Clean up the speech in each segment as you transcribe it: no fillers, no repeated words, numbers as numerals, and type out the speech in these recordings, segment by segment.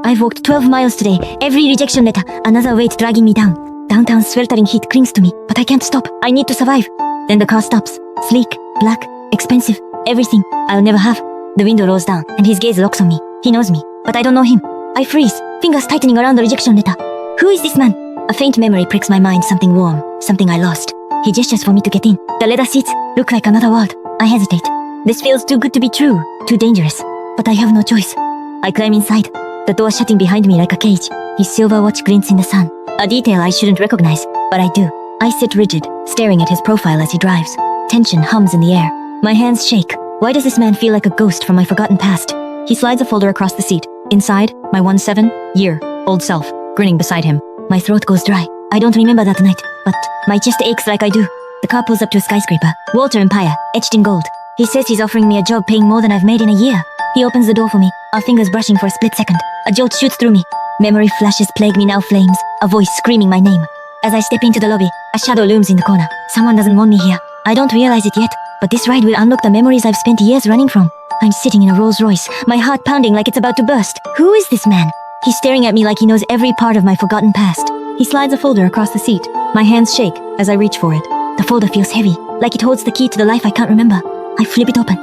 I've walked 12 miles today. Every rejection letter, another weight dragging me down. Downtown's sweltering heat clings to me, but I can't stop. I need to survive. Then the car stops. Sleek, black, expensive, everything I'll never have. The window rolls down, and his gaze locks on me. He knows me, but I don't know him. I freeze, fingers tightening around the rejection letter. Who is this man? A faint memory pricks my mind, something warm, something I lost. He gestures for me to get in. The leather seats look like another world. I hesitate. This feels too good to be true, too dangerous. But I have no choice. I climb inside, the door shutting behind me like a cage. His silver watch glints in the sun, a detail I shouldn't recognize, but I do. I sit rigid, staring at his profile as he drives. Tension hums in the air. My hands shake. Why does this man feel like a ghost from my forgotten past? He slides a folder across the seat. Inside, my 17-year-old self, grinning beside him. My throat goes dry. I don't remember that night, but my chest aches like I do. The car pulls up to a skyscraper. Walter Empire, etched in gold. He says he's offering me a job paying more than I've made in a year. He opens the door for me, our fingers brushing for a split second. A jolt shoots through me. Memory flashes plague me now flames, a voice screaming my name. As I step into the lobby, a shadow looms in the corner. Someone doesn't want me here. I don't realize it yet, but this ride will unlock the memories I've spent years running from. I'm sitting in a Rolls Royce, my heart pounding like it's about to burst. Who is this man? He's staring at me like he knows every part of my forgotten past. He slides a folder across the seat. My hands shake as I reach for it. The folder feels heavy, like it holds the key to the life I can't remember. I flip it open,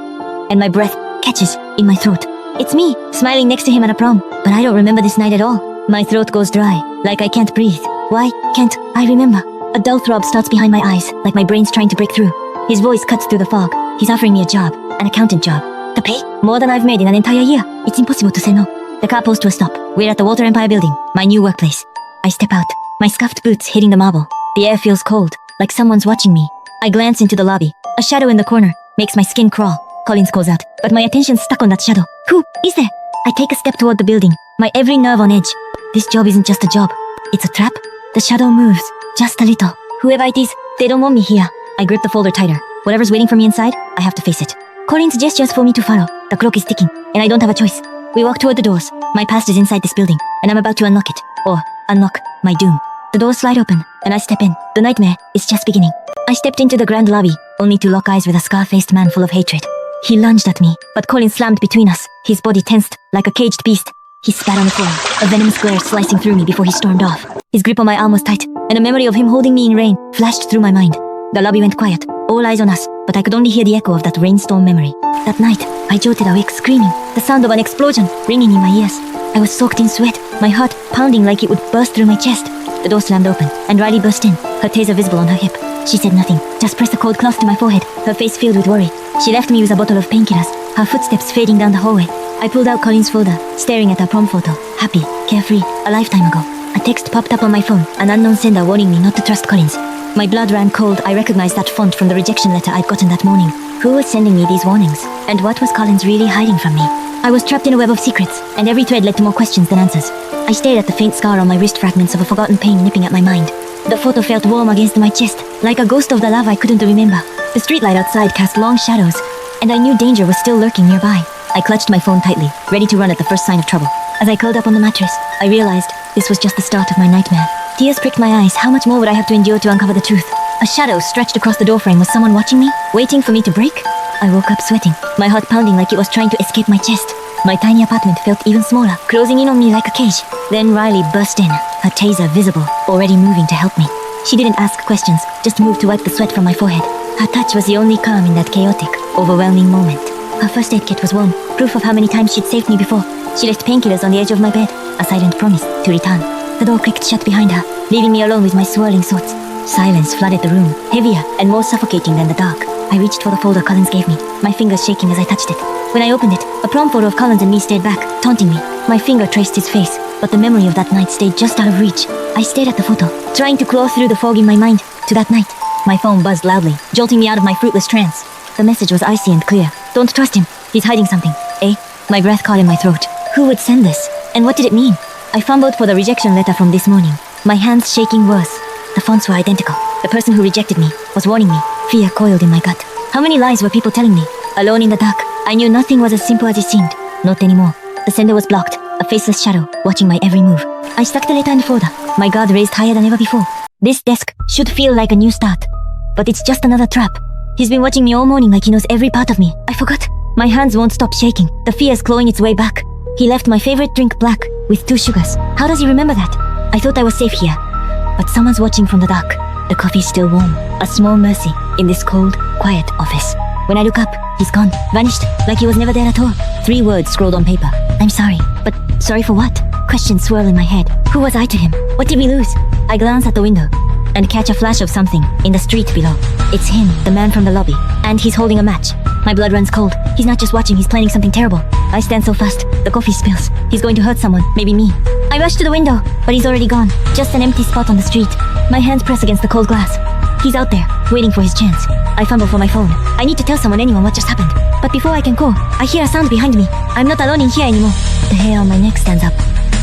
and my breath catches in my throat. It's me, smiling next to him at a prom, but I don't remember this night at all. My throat goes dry, like I can't breathe. Why can't I remember? A dull throb starts behind my eyes, like my brain's trying to break through. His voice cuts through the fog. He's offering me a job, an accountant job. The pay? More than I've made in an entire year. It's impossible to say no. The car pulls to a stop. We're at the Walter Empire building, my new workplace. I step out, my scuffed boots hitting the marble. The air feels cold, like someone's watching me. I glance into the lobby. A shadow in the corner makes my skin crawl. Collins calls out, but my attention's stuck on that shadow. Who is there? I take a step toward the building, my every nerve on edge. This job isn't just a job. It's a trap. The shadow moves, just a little. Whoever it is, they don't want me here. I grip the folder tighter. Whatever's waiting for me inside, I have to face it. Collins gestures for me to follow. The clock is ticking, and I don't have a choice. We walk toward the doors. My past is inside this building, and I'm about to unlock it. Or unlock my doom. The doors slide open, and I step in. The nightmare is just beginning. I stepped into the grand lobby, only to lock eyes with a scar-faced man full of hatred. He lunged at me, but Collins slammed between us, his body tensed like a caged beast. He spat on the floor, a venomous glare slicing through me before he stormed off. His grip on my arm was tight, and a memory of him holding me in rain flashed through my mind. The lobby went quiet, all eyes on us, but I could only hear the echo of that rainstorm memory. That night, I jolted awake screaming, the sound of an explosion ringing in my ears. I was soaked in sweat, my heart pounding like it would burst through my chest. The door slammed open, and Riley burst in, her taser visible on her hip. She said nothing, just pressed a cold cloth to my forehead, her face filled with worry. She left me with a bottle of painkillers, her footsteps fading down the hallway. I pulled out Collins' folder, staring at our prom photo, happy, carefree, a lifetime ago. A text popped up on my phone, an unknown sender warning me not to trust Collins. My blood ran cold. I recognized that font from the rejection letter I'd gotten that morning. Who was sending me these warnings? And what was Collins really hiding from me? I was trapped in a web of secrets, and every thread led to more questions than answers. I stared at the faint scar on my wrist, fragments of a forgotten pain nipping at my mind. The photo felt warm against my chest, like a ghost of the love I couldn't remember. The streetlight outside cast long shadows, and I knew danger was still lurking nearby. I clutched my phone tightly, ready to run at the first sign of trouble. As I curled up on the mattress, I realized this was just the start of my nightmare. Tears pricked my eyes. How much more would I have to endure to uncover the truth? A shadow stretched across the doorframe. Was someone watching me? Waiting for me to break? I woke up sweating, my heart pounding like it was trying to escape my chest. My tiny apartment felt even smaller, closing in on me like a cage. Then Riley burst in, her taser visible, already moving to help me. She didn't ask questions, just moved to wipe the sweat from my forehead. Her touch was the only calm in that chaotic, overwhelming moment. Her first aid kit was warm, proof of how many times she'd saved me before. She left painkillers on the edge of my bed, a silent promise to return. The door clicked shut behind her, leaving me alone with my swirling thoughts. Silence flooded the room, heavier and more suffocating than the dark. I reached for the folder Collins gave me, my fingers shaking as I touched it. When I opened it, a prom photo of Collins and me stared back, taunting me. My finger traced his face, but the memory of that night stayed just out of reach. I stared at the photo, trying to claw through the fog in my mind to that night. My phone buzzed loudly, jolting me out of my fruitless trance. The message was icy and clear. Don't trust him. He's hiding something. Eh? My breath caught in my throat. Who would send this? And what did it mean? I fumbled for the rejection letter from this morning, my hands shaking worse. The fonts were identical. The person who rejected me was warning me. Fear coiled in my gut. How many lies were people telling me? Alone in the dark, I knew nothing was as simple as it seemed. Not anymore. The sender was blocked, a faceless shadow watching my every move. I stuck the letter in the folder, my guard raised higher than ever before. This desk should feel like a new start. But it's just another trap. He's been watching me all morning like he knows every part of me. I forgot. My hands won't stop shaking, the fear's clawing its way back. He left my favorite drink black with 2 sugars. How does he remember that? I thought I was safe here. But someone's watching from the dark. The coffee's still warm. A small mercy in this cold, quiet office. When I look up, he's gone. Vanished. Like he was never there at all. 3 words scrawled on paper. I'm sorry. But sorry for what? Questions swirl in my head. Who was I to him? What did we lose? I glance at the window and catch a flash of something in the street below. It's him, the man from the lobby. And he's holding a match. My blood runs cold. He's not just watching, he's planning something terrible. I stand so fast, the coffee spills. He's going to hurt someone, maybe me. I rush to the window, but he's already gone. Just an empty spot on the street. My hands press against the cold glass. He's out there, waiting for his chance. I fumble for my phone. I need to tell anyone what just happened. But before I can call, I hear a sound behind me. I'm not alone in here anymore. The hair on my neck stands up.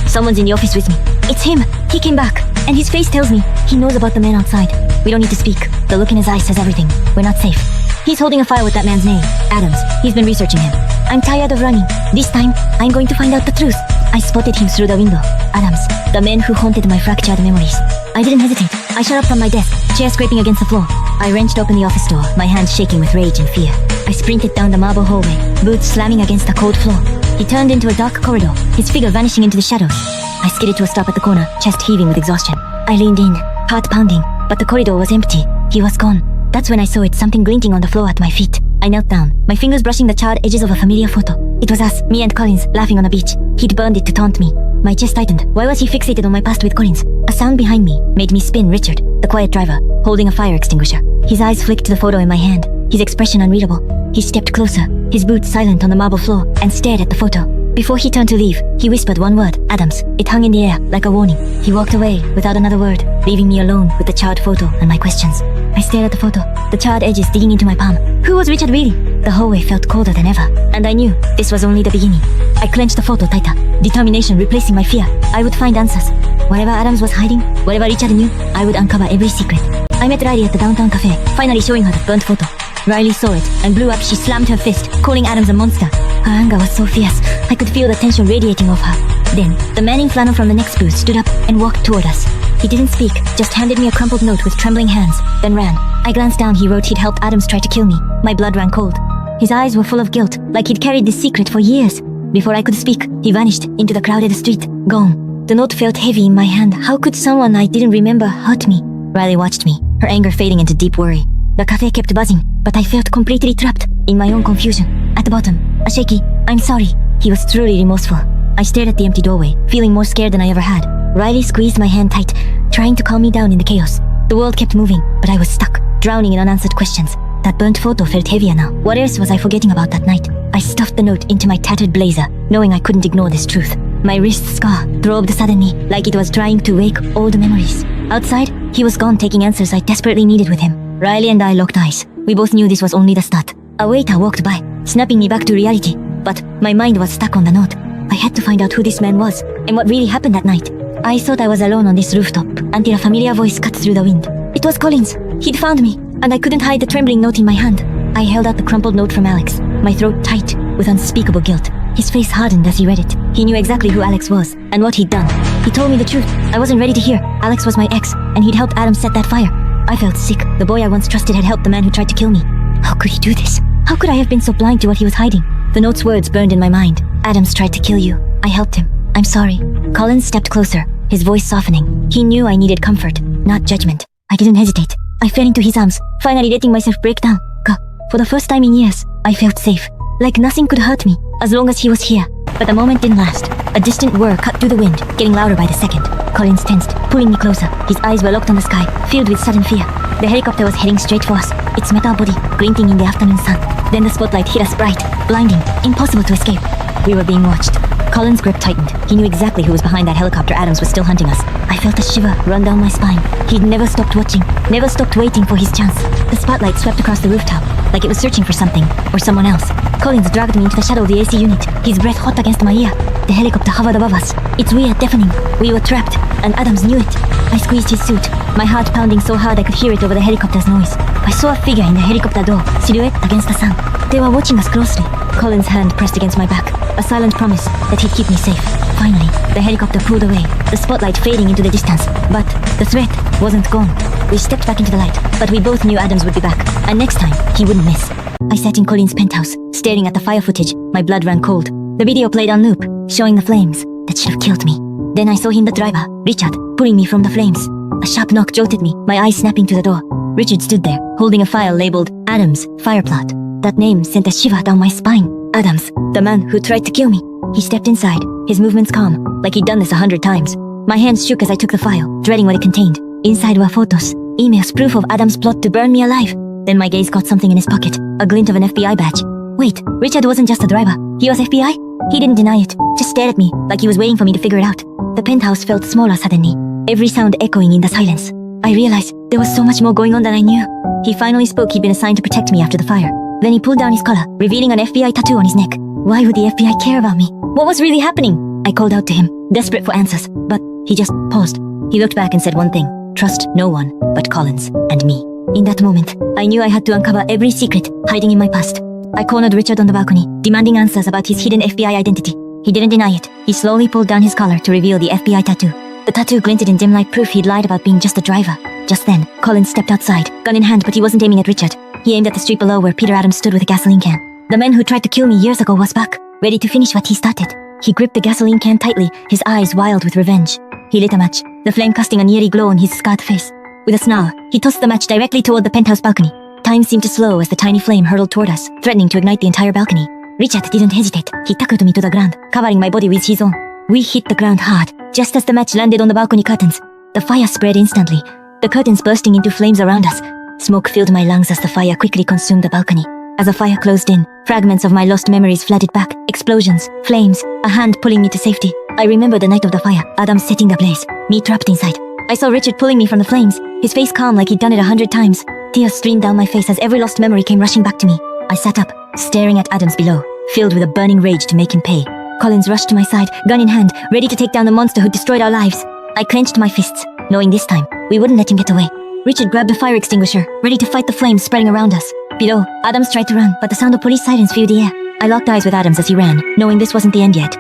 Someone's in the office with me. It's him. He came back. And his face tells me he knows about the man outside. We don't need to speak. The look in his eyes says everything. We're not safe. He's holding a file with that man's name, Adams. He's been researching him. I'm tired of running. This time, I'm going to find out the truth. I spotted him through the window. Adams, the man who haunted my fractured memories. I didn't hesitate. I shot up from my desk, chair scraping against the floor. I wrenched open the office door, my hands shaking with rage and fear. I sprinted down the marble hallway, boots slamming against the cold floor. He turned into a dark corridor, his figure vanishing into the shadows. I skidded to a stop at the corner, chest heaving with exhaustion. I leaned in, heart pounding, but the corridor was empty. He was gone. That's when I saw it, something glinting on the floor at my feet. I knelt down, my fingers brushing the charred edges of a familiar photo. It was us, me and Collins, laughing on a beach. He'd burned it to taunt me. My chest tightened. Why was he fixated on my past with Collins? A sound behind me made me spin Richard, the quiet driver, holding a fire extinguisher. His eyes flicked to the photo in my hand, his expression unreadable. He stepped closer, his boots silent on the marble floor, and stared at the photo. Before he turned to leave, he whispered one word, Adams. It hung in the air, like a warning. He walked away without another word, leaving me alone with the charred photo and my questions. I stared at the photo, the charred edges digging into my palm. Who was Richard really? The hallway felt colder than ever, and I knew this was only the beginning. I clenched the photo tighter, determination replacing my fear. I would find answers. Whatever Adams was hiding, whatever Richard knew, I would uncover every secret. I met Riley at the downtown cafe, finally showing her the burnt photo. Riley saw it and blew up. She slammed her fist, calling Adams a monster. Her anger was so fierce, I could feel the tension radiating off her. Then, the man in flannel from the next booth stood up and walked toward us. He didn't speak, just handed me a crumpled note with trembling hands, then ran. I glanced down. He wrote he'd helped Adams try to kill me. My blood ran cold. His eyes were full of guilt, like he'd carried this secret for years. Before I could speak, he vanished into the crowded street, gone. The note felt heavy in my hand. How could someone I didn't remember hurt me? Riley watched me, her anger fading into deep worry. The cafe kept buzzing, but I felt completely trapped in my own confusion. At the bottom, a shaky, I'm sorry. He was truly remorseful. I stared at the empty doorway, feeling more scared than I ever had. Riley squeezed my hand tight, trying to calm me down in the chaos. The world kept moving, but I was stuck, drowning in unanswered questions. That burnt photo felt heavier now. What else was I forgetting about that night? I stuffed the note into my tattered blazer, knowing I couldn't ignore this truth. My wrist scar throbbed suddenly, like it was trying to wake old memories. Outside, he was gone, taking answers I desperately needed with him. Riley and I locked eyes. We both knew this was only the start. A waiter walked by, snapping me back to reality. But my mind was stuck on the note. I had to find out who this man was, and what really happened that night. I thought I was alone on this rooftop, until a familiar voice cut through the wind. It was Collins. He'd found me, and I couldn't hide the trembling note in my hand. I held out the crumpled note from Alex, my throat tight with unspeakable guilt. His face hardened as he read it. He knew exactly who Alex was, and what he'd done. He told me the truth. I wasn't ready to hear. Alex was my ex, and he'd helped Adam set that fire. I felt sick. The boy I once trusted had helped the man who tried to kill me. How could he do this? How could I have been so blind to what he was hiding? The note's words burned in my mind. Adams tried to kill you. I helped him. I'm sorry. Collins stepped closer, his voice softening. He knew I needed comfort, not judgment. I didn't hesitate. I fell into his arms, finally letting myself break down. For the first time in years, I felt safe. Like nothing could hurt me, as long as he was here. But the moment didn't last. A distant whir cut through the wind, getting louder by the second. Collins tensed, pulling me closer. His eyes were locked on the sky, filled with sudden fear. The helicopter was heading straight for us, its metal body glinting in the afternoon sun. Then the spotlight hit us bright, blinding, impossible to escape. We were being watched. Collins' grip tightened. He knew exactly who was behind that helicopter. Adams was still hunting us. I felt a shiver run down my spine. He'd never stopped watching, never stopped waiting for his chance. The spotlight swept across the rooftop, like it was searching for something, or someone else. Collins dragged me into the shadow of the AC unit, his breath hot against my ear. The helicopter hovered above us, its weird deafening. We were trapped, and Adams knew it. I squeezed his suit, my heart pounding so hard I could hear it over the helicopter's noise. I saw a figure in the helicopter door, silhouette against the sun. They were watching us closely. Collins' hand pressed against my back, a silent promise that he'd keep me safe. Finally, the helicopter pulled away, the spotlight fading into the distance. But the threat wasn't gone. We stepped back into the light, but we both knew Adams would be back, and next time, he wouldn't miss. I sat in Collins' penthouse, staring at the fire footage. My blood ran cold. The video played on loop, showing the flames that should have killed me. Then I saw him, the driver, Richard, pulling me from the flames. A sharp knock jolted me, my eyes snapping to the door. Richard stood there, holding a file labeled Adams, Fire Plot. That name sent a shiver down my spine. Adams, the man who tried to kill me. He stepped inside, his movements calm, like he'd done this 100 times. My hands shook as I took the file, dreading what it contained. Inside were photos, emails, proof of Adams' plot to burn me alive. Then my gaze caught something in his pocket, a glint of an FBI badge. Wait, Richard wasn't just a driver. He was FBI? He didn't deny it, just stared at me, like he was waiting for me to figure it out. The penthouse felt smaller suddenly, every sound echoing in the silence. I realized there was so much more going on than I knew. He finally spoke. He'd been assigned to protect me after the fire. Then he pulled down his collar, revealing an FBI tattoo on his neck. Why would the FBI care about me? What was really happening? I called out to him, desperate for answers, but he just paused. He looked back and said one thing: trust no one but Collins and me. In that moment, I knew I had to uncover every secret hiding in my past. I cornered Richard on the balcony, demanding answers about his hidden FBI identity. He didn't deny it. He slowly pulled down his collar to reveal the FBI tattoo. The tattoo glinted in dim light, proof he'd lied about being just a driver. Just then, Collins stepped outside, gun in hand, but he wasn't aiming at Richard. He aimed at the street below where Peter Adams stood with a gasoline can. The man who tried to kill me years ago was back, ready to finish what he started. He gripped the gasoline can tightly, his eyes wild with revenge. He lit a match, the flame casting an eerie glow on his scarred face. With a snarl, he tossed the match directly toward the penthouse balcony. Time seemed to slow as the tiny flame hurtled toward us, threatening to ignite the entire balcony. Richard didn't hesitate. He tackled me to the ground, covering my body with his own. We hit the ground hard, just as the match landed on the balcony curtains. The fire spread instantly, the curtains bursting into flames around us. Smoke filled my lungs as the fire quickly consumed the balcony. As the fire closed in, fragments of my lost memories flooded back. Explosions, flames, a hand pulling me to safety. I remember the night of the fire, Adams setting the blaze, me trapped inside. I saw Richard pulling me from the flames, his face calm like he'd done it 100 times. Tears streamed down my face as every lost memory came rushing back to me. I sat up, staring at Adams below, filled with a burning rage to make him pay. Collins rushed to my side, gun in hand, ready to take down the monster who destroyed our lives. I clenched my fists, knowing this time, we wouldn't let him get away. Richard grabbed a fire extinguisher, ready to fight the flames spreading around us. Below, Adams tried to run, but the sound of police sirens filled the air. I locked eyes with Adams as he ran, knowing this wasn't the end yet.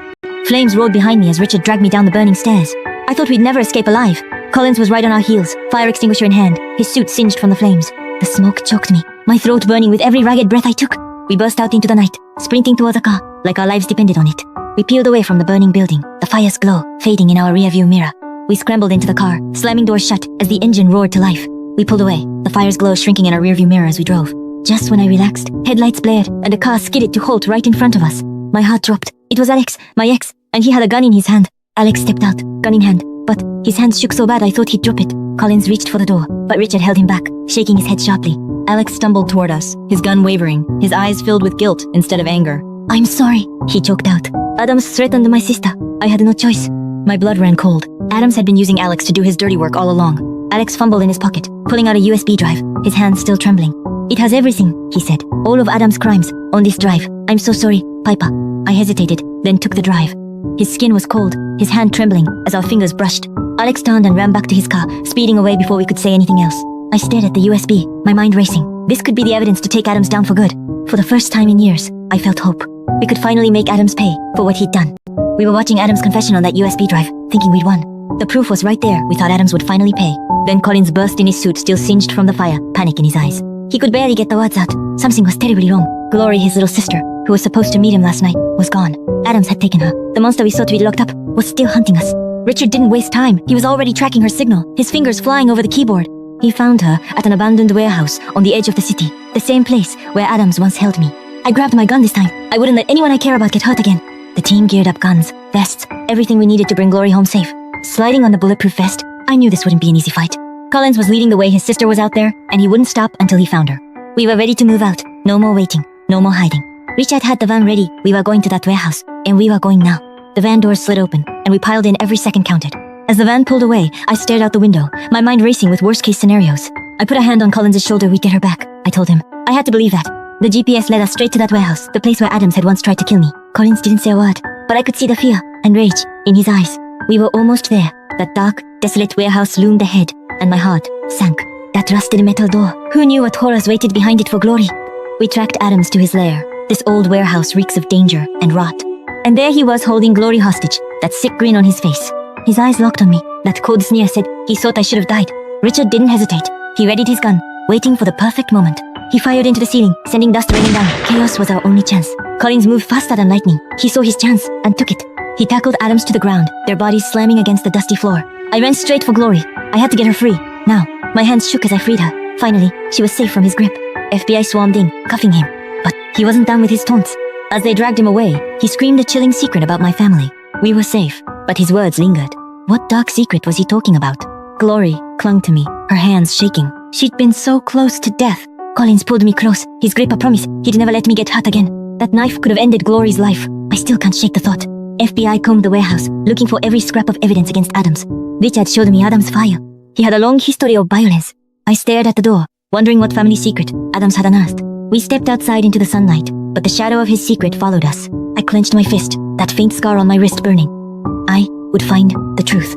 Flames roared behind me as Richard dragged me down the burning stairs. I thought we'd never escape alive. Collins was right on our heels, fire extinguisher in hand, his suit singed from the flames. The smoke choked me, my throat burning with every ragged breath I took. We burst out into the night, sprinting towards a car, like our lives depended on it. We peeled away from the burning building, the fire's glow fading in our rearview mirror. We scrambled into the car, slamming doors shut as the engine roared to life. We pulled away, the fire's glow shrinking in our rearview mirror as we drove. Just when I relaxed, headlights blared, and the car skidded to halt right in front of us. My heart dropped. It was Alex, my ex, and he had a gun in his hand. Alex stepped out, gun in hand, but his hands shook so bad I thought he'd drop it. Collins reached for the door, but Richard held him back, shaking his head sharply. Alex stumbled toward us, his gun wavering, his eyes filled with guilt instead of anger. "I'm sorry," he choked out. "Adams threatened my sister. I had no choice." My blood ran cold. Adams had been using Alex to do his dirty work all along. Alex fumbled in his pocket, pulling out a USB drive, his hands still trembling. "It has everything," he said. "All of Adams' crimes, on this drive. I'm so sorry, Piper." I hesitated, then took the drive. His skin was cold, his hand trembling as our fingers brushed. Alex turned and ran back to his car, speeding away before we could say anything else. I stared at the USB, my mind racing. This could be the evidence to take Adams down for good. For the first time in years, I felt hope. We could finally make Adams pay for what he'd done. We were watching Adams' confession on that USB drive, thinking we'd won. The proof was right there. We thought Adams would finally pay. Then Collins burst in his suit, still singed from the fire, panic in his eyes. He could barely get the words out. Something was terribly wrong. Glory, his little sister, who was supposed to meet him last night, was gone. Adams had taken her. The monster we thought we'd locked up was still hunting us. Richard didn't waste time. He was already tracking her signal, his fingers flying over the keyboard. He found her at an abandoned warehouse on the edge of the city, the same place where Adams once held me. I grabbed my gun this time. I wouldn't let anyone I care about get hurt again. The team geared up guns, vests, everything we needed to bring Glory home safe. Sliding on the bulletproof vest, I knew this wouldn't be an easy fight. Collins was leading the way, his sister was out there, and he wouldn't stop until he found her. We were ready to move out. No more waiting, no more hiding. Richard had the van ready. We were going to that warehouse, and we were going now. The van doors slid open, and we piled in. Every second counted. As the van pulled away, I stared out the window, my mind racing with worst-case scenarios. I put a hand on Collins' shoulder. "We'd get her back," I told him. I had to believe that. The GPS led us straight to that warehouse, the place where Adams had once tried to kill me. Collins didn't say a word, but I could see the fear and rage in his eyes. We were almost there. That dark, desolate warehouse loomed ahead, and my heart sank. That rusted metal door. Who knew what horrors waited behind it for Glory? We tracked Adams to his lair. This old warehouse reeks of danger and rot. And there he was holding Glory hostage, that sick grin on his face. His eyes locked on me. That cold sneer said he thought I should have died. Richard didn't hesitate. He readied his gun, waiting for the perfect moment. He fired into the ceiling, sending dust raining down. Chaos was our only chance. Collins moved faster than lightning. He saw his chance and took it. He tackled Adams to the ground, their bodies slamming against the dusty floor. I ran straight for Glory. I had to get her free. Now, my hands shook as I freed her. Finally, she was safe from his grip. FBI swarmed in, cuffing him. But he wasn't done with his taunts. As they dragged him away, he screamed a chilling secret about my family. We were safe, but his words lingered. What dark secret was he talking about? Glory clung to me, her hands shaking. She'd been so close to death. Collins pulled me close, his grip a promise. He'd never let me get hurt again. That knife could have ended Glory's life. I still can't shake the thought. FBI combed the warehouse, looking for every scrap of evidence against Adams. Richard showed me Adams' file. He had a long history of violence. I stared at the door, wondering what family secret Adams had unearthed. We stepped outside into the sunlight, but the shadow of his secret followed us. I clenched my fist, that faint scar on my wrist burning. I would find the truth.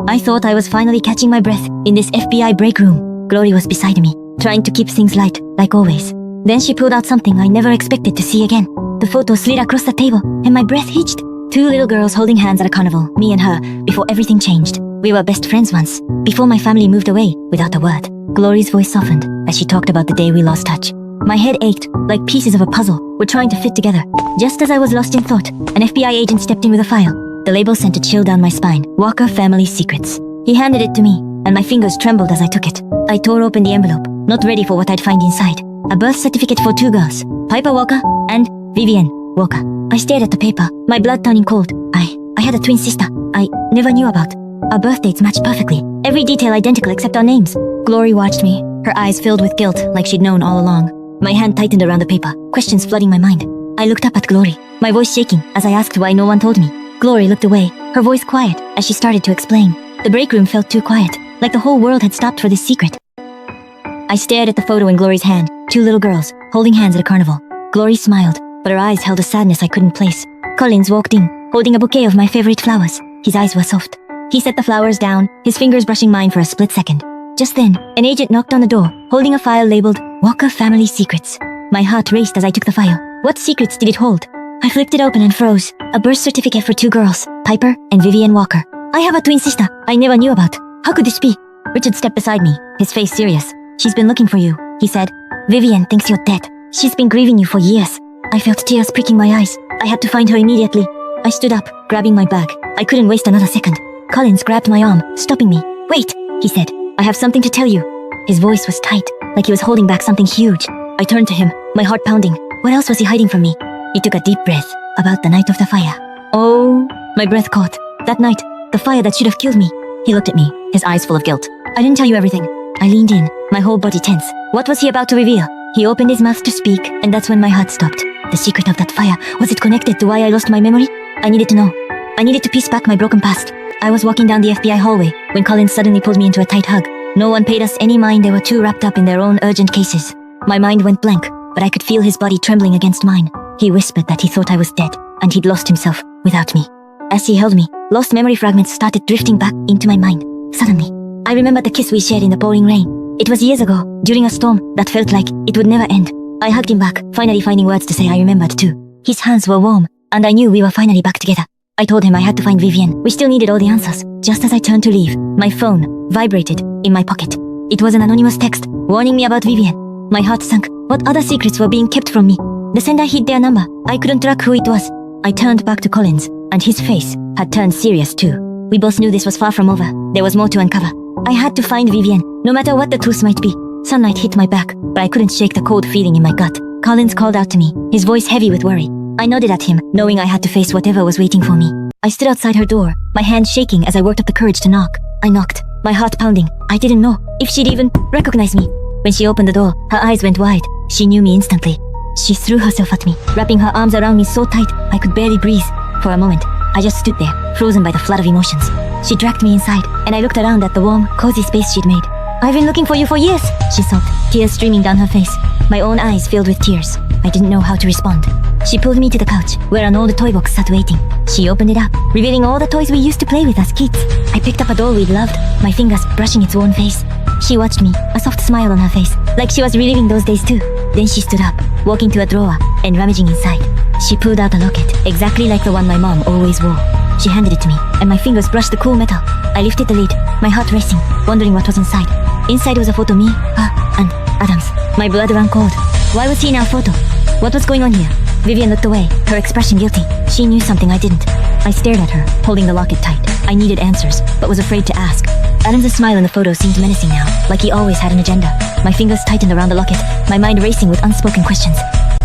I thought I was finally catching my breath in this FBI break room. Glory was beside me, trying to keep things light, like always. Then she pulled out something I never expected to see again. The photo slid across the table, and my breath hitched. 2 little girls holding hands at a carnival, me and her, before everything changed. We were best friends once, before my family moved away without a word. Glory's voice softened as she talked about the day we lost touch. My head ached, like pieces of a puzzle were trying to fit together. Just as I was lost in thought, an FBI agent stepped in with a file. The label sent a chill down my spine. Walker Family Secrets. He handed it to me, and my fingers trembled as I took it. I tore open the envelope, not ready for what I'd find inside. A birth certificate for 2 girls, Piper Walker and Vivian Walker. I stared at the paper, my blood turning cold. I had a twin sister I never knew about. Our birth dates matched perfectly, every detail identical except our names. Glory watched me, her eyes filled with guilt like she'd known all along. My hand tightened around the paper, questions flooding my mind. I looked up at Glory, my voice shaking as I asked why no one told me. Glory looked away, her voice quiet as she started to explain. The break room felt too quiet, like the whole world had stopped for this secret. I stared at the photo in Glory's hand, 2 little girls, holding hands at a carnival. Glory smiled, but her eyes held a sadness I couldn't place. Collins walked in, holding a bouquet of my favorite flowers. His eyes were soft. He set the flowers down, his fingers brushing mine for a split second. Just then, an agent knocked on the door, holding a file labeled Walker Family Secrets. My heart raced as I took the file. What secrets did it hold? I flipped it open and froze. A birth certificate for 2 girls, Piper and Vivian Walker. I have a twin sister I never knew about. How could this be? Richard stepped beside me, his face serious. She's been looking for you, he said. Vivian thinks you're dead. She's been grieving you for years. I felt tears pricking my eyes. I had to find her immediately. I stood up, grabbing my bag. I couldn't waste another second. Collins grabbed my arm, stopping me. Wait, he said. I have something to tell you. His voice was tight, like he was holding back something huge. I turned to him, my heart pounding. What else was he hiding from me? He took a deep breath. About the night of the fire. Oh, my breath caught. That night, the fire that should have killed me. He looked at me, his eyes full of guilt. I didn't tell you everything. I leaned in, my whole body tense. What was he about to reveal? He opened his mouth to speak, and that's when my heart stopped. The secret of that fire, was it connected to why I lost my memory? I needed to know. I needed to piece back my broken past. I was walking down the FBI hallway when Collins suddenly pulled me into a tight hug. No one paid us any mind, they were too wrapped up in their own urgent cases. My mind went blank, but I could feel his body trembling against mine. He whispered that he thought I was dead, and he'd lost himself without me. As he held me, lost memory fragments started drifting back into my mind. Suddenly, I remembered the kiss we shared in the pouring rain. It was years ago, during a storm that felt like it would never end. I hugged him back, finally finding words to say I remembered too. His hands were warm, and I knew we were finally back together. I told him I had to find Vivian. We still needed all the answers. Just as I turned to leave, my phone vibrated in my pocket. It was an anonymous text, warning me about Vivian. My heart sank. What other secrets were being kept from me? The sender hid their number. I couldn't track who it was. I turned back to Collins, and his face had turned serious too. We both knew this was far from over. There was more to uncover. I had to find Vivian, no matter what the truth might be. Sunlight hit my back, but I couldn't shake the cold feeling in my gut. Collins called out to me, his voice heavy with worry. I nodded at him, knowing I had to face whatever was waiting for me. I stood outside her door, my hands shaking as I worked up the courage to knock. I knocked, my heart pounding. I didn't know if she'd even recognize me. When she opened the door, her eyes went wide. She knew me instantly. She threw herself at me, wrapping her arms around me so tight I could barely breathe. For a moment, I just stood there, frozen by the flood of emotions. She dragged me inside, and I looked around at the warm, cozy space she'd made. I've been looking for you for years, she sobbed, tears streaming down her face. My own eyes filled with tears. I didn't know how to respond. She pulled me to the couch, where an old toy box sat waiting. She opened it up, revealing all the toys we used to play with as kids. I picked up a doll we'd loved, my fingers brushing its worn face. She watched me, a soft smile on her face, like she was reliving those days too. Then she stood up, walking to a drawer, and rummaging inside. She pulled out a locket, exactly like the one my mom always wore. She handed it to me, and my fingers brushed the cool metal. I lifted the lid, my heart racing, wondering what was inside. Inside was a photo of me, her, and Adams. My blood ran cold. Why was he in our photo? What was going on here? Vivian looked away, her expression guilty. She knew something I didn't. I stared at her, holding the locket tight. I needed answers, but was afraid to ask. Adam's smile in the photo seemed menacing now, like he always had an agenda. My fingers tightened around the locket, my mind racing with unspoken questions.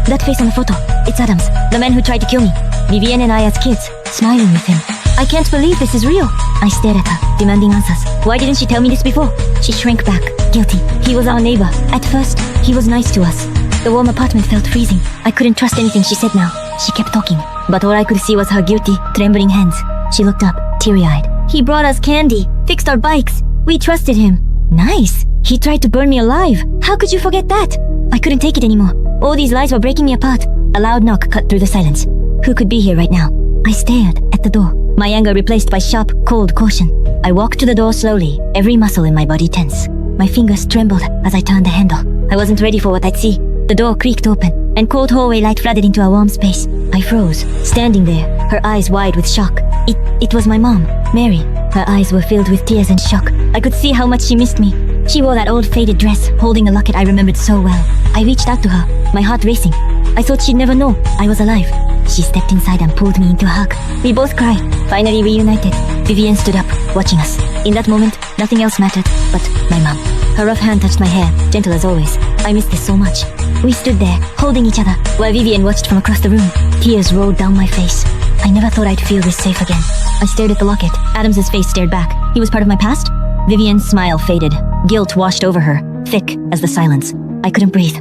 That face on the photo, it's Adam's, the man who tried to kill me. Vivienne and I as kids, smiling with him. I can't believe this is real. I stared at her, demanding answers. Why didn't she tell me this before? She shrank back, guilty. He was our neighbor. At first, he was nice to us. The warm apartment felt freezing. I couldn't trust anything she said now. She kept talking, but all I could see was her guilty, trembling hands. She looked up, teary-eyed. He brought us candy, fixed our bikes. We trusted him. Nice. He tried to burn me alive. How could you forget that? I couldn't take it anymore. All these lies were breaking me apart. A loud knock cut through the silence. Who could be here right now? I stared at the door, my anger replaced by sharp, cold caution. I walked to the door slowly, every muscle in my body tense. My fingers trembled as I turned the handle. I wasn't ready for what I'd see. The door creaked open, and cold hallway light flooded into a warm space. I froze, standing there, her eyes wide with shock. It was my mom, Mary. Her eyes were filled with tears and shock. I could see how much she missed me. She wore that old faded dress, holding a locket I remembered so well. I reached out to her, my heart racing. I thought she'd never know I was alive. She stepped inside and pulled me into a hug. We both cried, finally reunited. Vivienne stood up, watching us. In that moment, nothing else mattered but my mom. Her rough hand touched my hair, gentle as always. I missed this so much. We stood there, holding each other, while Vivienne watched from across the room. Tears rolled down my face. I never thought I'd feel this safe again. I stared at the locket. Adam's face stared back. He was part of my past? Vivienne's smile faded. Guilt washed over her, thick as the silence. I couldn't breathe.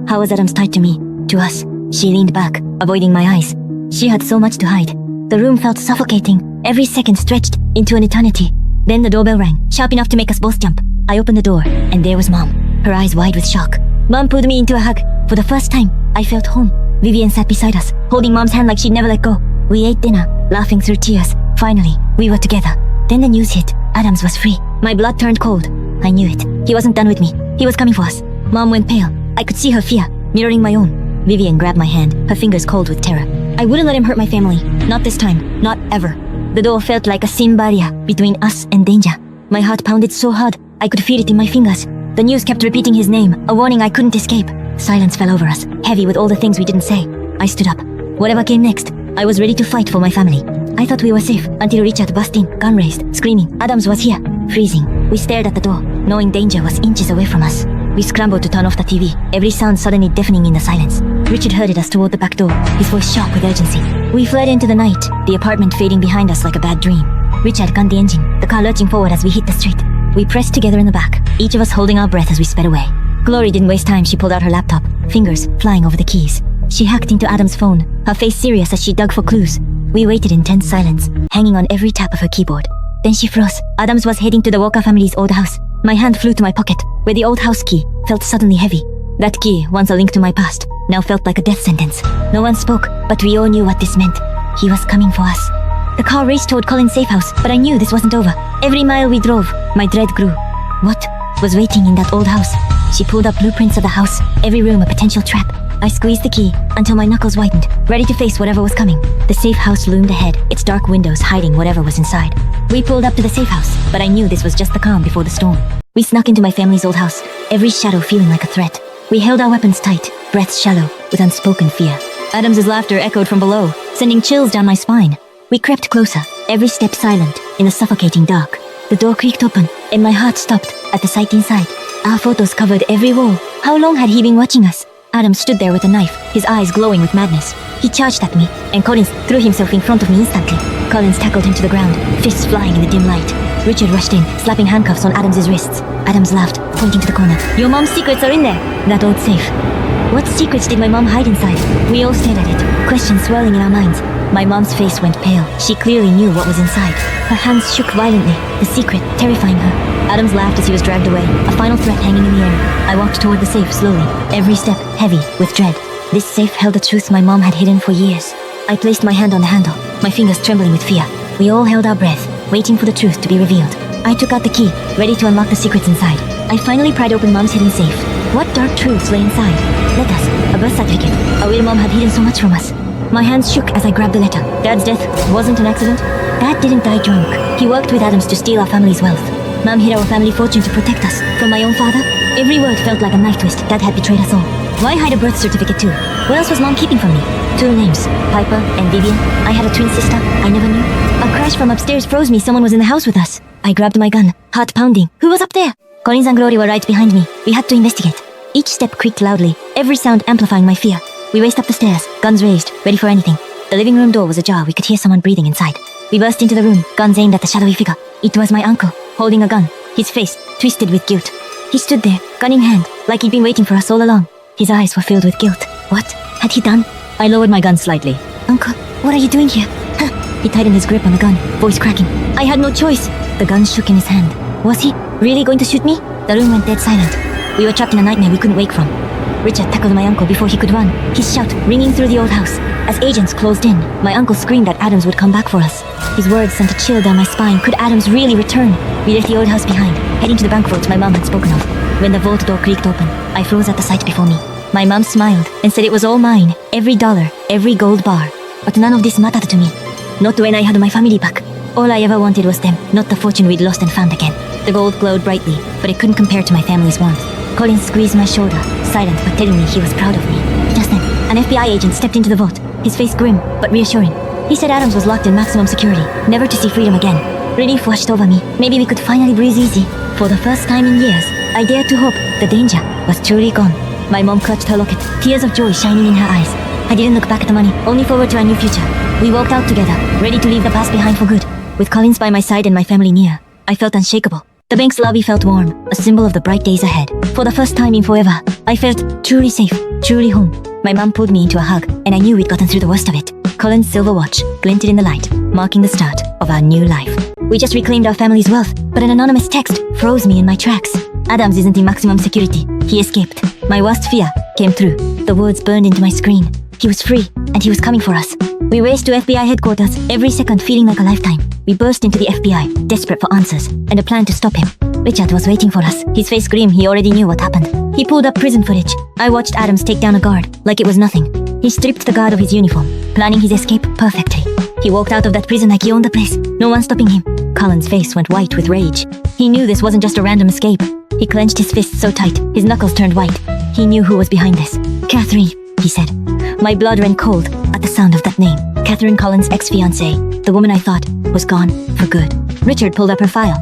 How was Adams tied to me? To us? She leaned back, avoiding my eyes. She had so much to hide. The room felt suffocating, every second stretched into an eternity. Then the doorbell rang, sharp enough to make us both jump. I opened the door, and there was Mom, her eyes wide with shock. Mom pulled me into a hug. For the first time, I felt home. Vivienne sat beside us, holding Mom's hand like she'd never let go. We ate dinner, laughing through tears. Finally, we were together. Then the news hit. Adams was free. My blood turned cold. I knew it. He wasn't done with me. He was coming for us. Mom went pale. I could see her fear, mirroring my own. Vivienne grabbed my hand, her fingers cold with terror. I wouldn't let him hurt my family. Not this time. Not ever. The door felt like a thin barrier between us and danger. My heart pounded so hard, I could feel it in my fingers. The news kept repeating his name, a warning I couldn't escape. Silence fell over us, heavy with all the things we didn't say. I stood up. Whatever came next, I was ready to fight for my family. I thought we were safe until Richard burst in, gun raised, screaming. Adams was here, freezing. We stared at the door, knowing danger was inches away from us. We scrambled to turn off the TV, every sound suddenly deafening in the silence. Richard herded us toward the back door, his voice sharp with urgency. We fled into the night, the apartment fading behind us like a bad dream. Richard gunned the engine, the car lurching forward as we hit the street. We pressed together in the back, each of us holding our breath as we sped away. Glory didn't waste time. She pulled out her laptop, fingers flying over the keys. She hacked into Adam's phone, her face serious as she dug for clues. We waited in tense silence, hanging on every tap of her keyboard. Then she froze. Adams was heading to the Walker family's old house. My hand flew to my pocket, where the old house key felt suddenly heavy. That key, once a link to my past, now felt like a death sentence. No one spoke, but we all knew what this meant. He was coming for us. The car raced toward Colin's safe house, but I knew this wasn't over. Every mile we drove, my dread grew. What was waiting in that old house? She pulled up blueprints of the house, every room a potential trap. I squeezed the key until my knuckles whitened, ready to face whatever was coming. The safe house loomed ahead, its dark windows hiding whatever was inside. We pulled up to the safe house, but I knew this was just the calm before the storm. We snuck into my family's old house, every shadow feeling like a threat. We held our weapons tight, breaths shallow, with unspoken fear. Adams's laughter echoed from below, sending chills down my spine. We crept closer, every step silent, in the suffocating dark. The door creaked open, and my heart stopped at the sight inside. Our photos covered every wall. How long had he been watching us? Adam stood there with a knife, his eyes glowing with madness. He charged at me, and Collins threw himself in front of me instantly. Collins tackled him to the ground, fists flying in the dim light. Richard rushed in, slapping handcuffs on Adams's wrists. Adams laughed, pointing to the corner. Your mom's secrets are in there. That old safe. What secrets did my mom hide inside? We all stared at it, questions swirling in our minds. My mom's face went pale. She clearly knew what was inside. Her hands shook violently, the secret terrifying her. Adams laughed as he was dragged away, a final threat hanging in the air. I walked toward the safe slowly, every step heavy with dread. This safe held the truth my mom had hidden for years. I placed my hand on the handle, my fingers trembling with fear. We all held our breath, waiting for the truth to be revealed. I took out the key, ready to unlock the secrets inside. I finally pried open Mom's hidden safe. What dark truths lay inside? Letters, a birth certificate, a will Mom had hidden so much from us. My hands shook as I grabbed the letter. Dad's death wasn't an accident. Dad didn't die drunk. He worked with Adams to steal our family's wealth. Mom hid our family fortune to protect us from my own father. Every word felt like a knife twist. Dad had betrayed us all. Why hide a birth certificate too? What else was mom keeping from me? 2 names, Piper and Vivian. I had a twin sister I never knew. A crash from upstairs froze me. Someone was in the house with us. I grabbed my gun, heart pounding. Who was up there? Collins and Glory were right behind me. We had to investigate. Each step creaked loudly, every sound amplifying my fear. We raced up the stairs, guns raised, ready for anything. The living room door was ajar. We could hear someone breathing inside. We burst into the room, guns aimed at the shadowy figure. It was my uncle, holding a gun, his face twisted with guilt. He stood there, gun in hand, like he'd been waiting for us all along. His eyes were filled with guilt. What had he done? I lowered my gun slightly. Uncle, what are you doing here? He tightened his grip on the gun, voice cracking. I had no choice. The gun shook in his hand. Was he really going to shoot me? The room went dead silent. We were trapped in a nightmare we couldn't wake from. Richard tackled my uncle before he could run, his shout ringing through the old house. As agents closed in, my uncle screamed that Adams would come back for us. His words sent a chill down my spine. Could Adams really return? We left the old house behind, heading to the bank vault my mom had spoken of. When the vault door creaked open, I froze at the sight before me. My mom smiled and said it was all mine, every dollar, every gold bar. But none of this mattered to me. Not when I had my family back. All I ever wanted was them, not the fortune we'd lost and found again. The gold glowed brightly, but it couldn't compare to my family's warmth. Collins squeezed my shoulder, silent but telling me he was proud of me. Just then, an FBI agent stepped into the vault, his face grim but reassuring. He said Adams was locked in maximum security, never to see freedom again. Relief washed over me. Maybe we could finally breathe easy. For the first time in years, I dared to hope the danger was truly gone. My mom clutched her locket, tears of joy shining in her eyes. I didn't look back at the money, only forward to our new future. We walked out together, ready to leave the past behind for good. With Collins by my side and my family near, I felt unshakable. The bank's lobby felt warm, a symbol of the bright days ahead. For the first time in forever, I felt truly safe, truly home. My mom pulled me into a hug, and I knew we'd gotten through the worst of it. Collins' silver watch glinted in the light, marking the start of our new life. We just reclaimed our family's wealth, but an anonymous text froze me in my tracks. Adams isn't in maximum security. He escaped. My worst fear came true. The words burned into my screen. He was free, and he was coming for us. We raced to FBI headquarters, every second feeling like a lifetime. We burst into the FBI, desperate for answers, and a plan to stop him. Richard was waiting for us, his face grim. He already knew what happened. He pulled up prison footage. I watched Adams take down a guard, like it was nothing. He stripped the guard of his uniform, planning his escape perfectly. He walked out of that prison like he owned the place, no one stopping him. Collins' face went white with rage. He knew this wasn't just a random escape. He clenched his fists so tight, his knuckles turned white. He knew who was behind this. Catherine, he said. My blood ran cold at the sound of that name. Catherine Collins' ex-fiancée, the woman I thought was gone for good. Richard pulled up her file.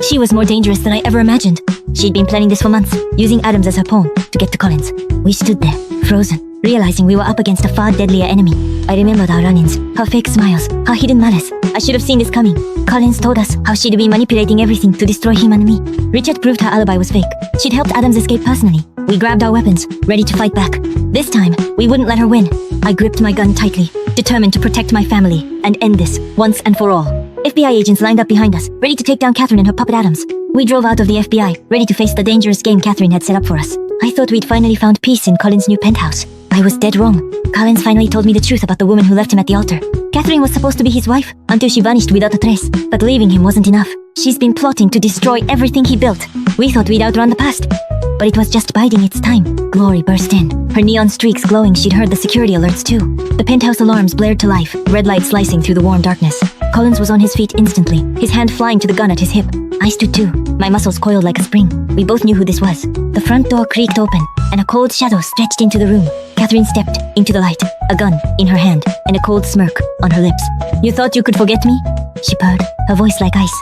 She was more dangerous than I ever imagined. She'd been planning this for months, using Adams as her pawn to get to Collins. We stood there, frozen, realizing we were up against a far deadlier enemy. I remembered our run-ins, her fake smiles, her hidden malice. I should have seen this coming. Collins told us how she'd been manipulating everything to destroy him and me. Richard proved her alibi was fake. She'd helped Adams escape personally. We grabbed our weapons, ready to fight back. This time, we wouldn't let her win. I gripped my gun tightly, determined to protect my family and end this once and for all. FBI agents lined up behind us, ready to take down Catherine and her puppet Adams. We drove out of the FBI, ready to face the dangerous game Catherine had set up for us. I thought we'd finally found peace in Collins' new penthouse. I was dead wrong. Collins finally told me the truth about the woman who left him at the altar. Catherine was supposed to be his wife, until she vanished without a trace. But leaving him wasn't enough. She's been plotting to destroy everything he built. We thought we'd outrun the past, but it was just biding its time. Glory burst in, her neon streaks glowing. She'd heard the security alerts too. The penthouse alarms blared to life, red light slicing through the warm darkness. Collins was on his feet instantly, his hand flying to the gun at his hip. I stood too, my muscles coiled like a spring. We both knew who this was. The front door creaked open, and a cold shadow stretched into the room. Catherine stepped into the light, a gun in her hand, and a cold smirk on her lips. You thought you could forget me? She purred, her voice like ice.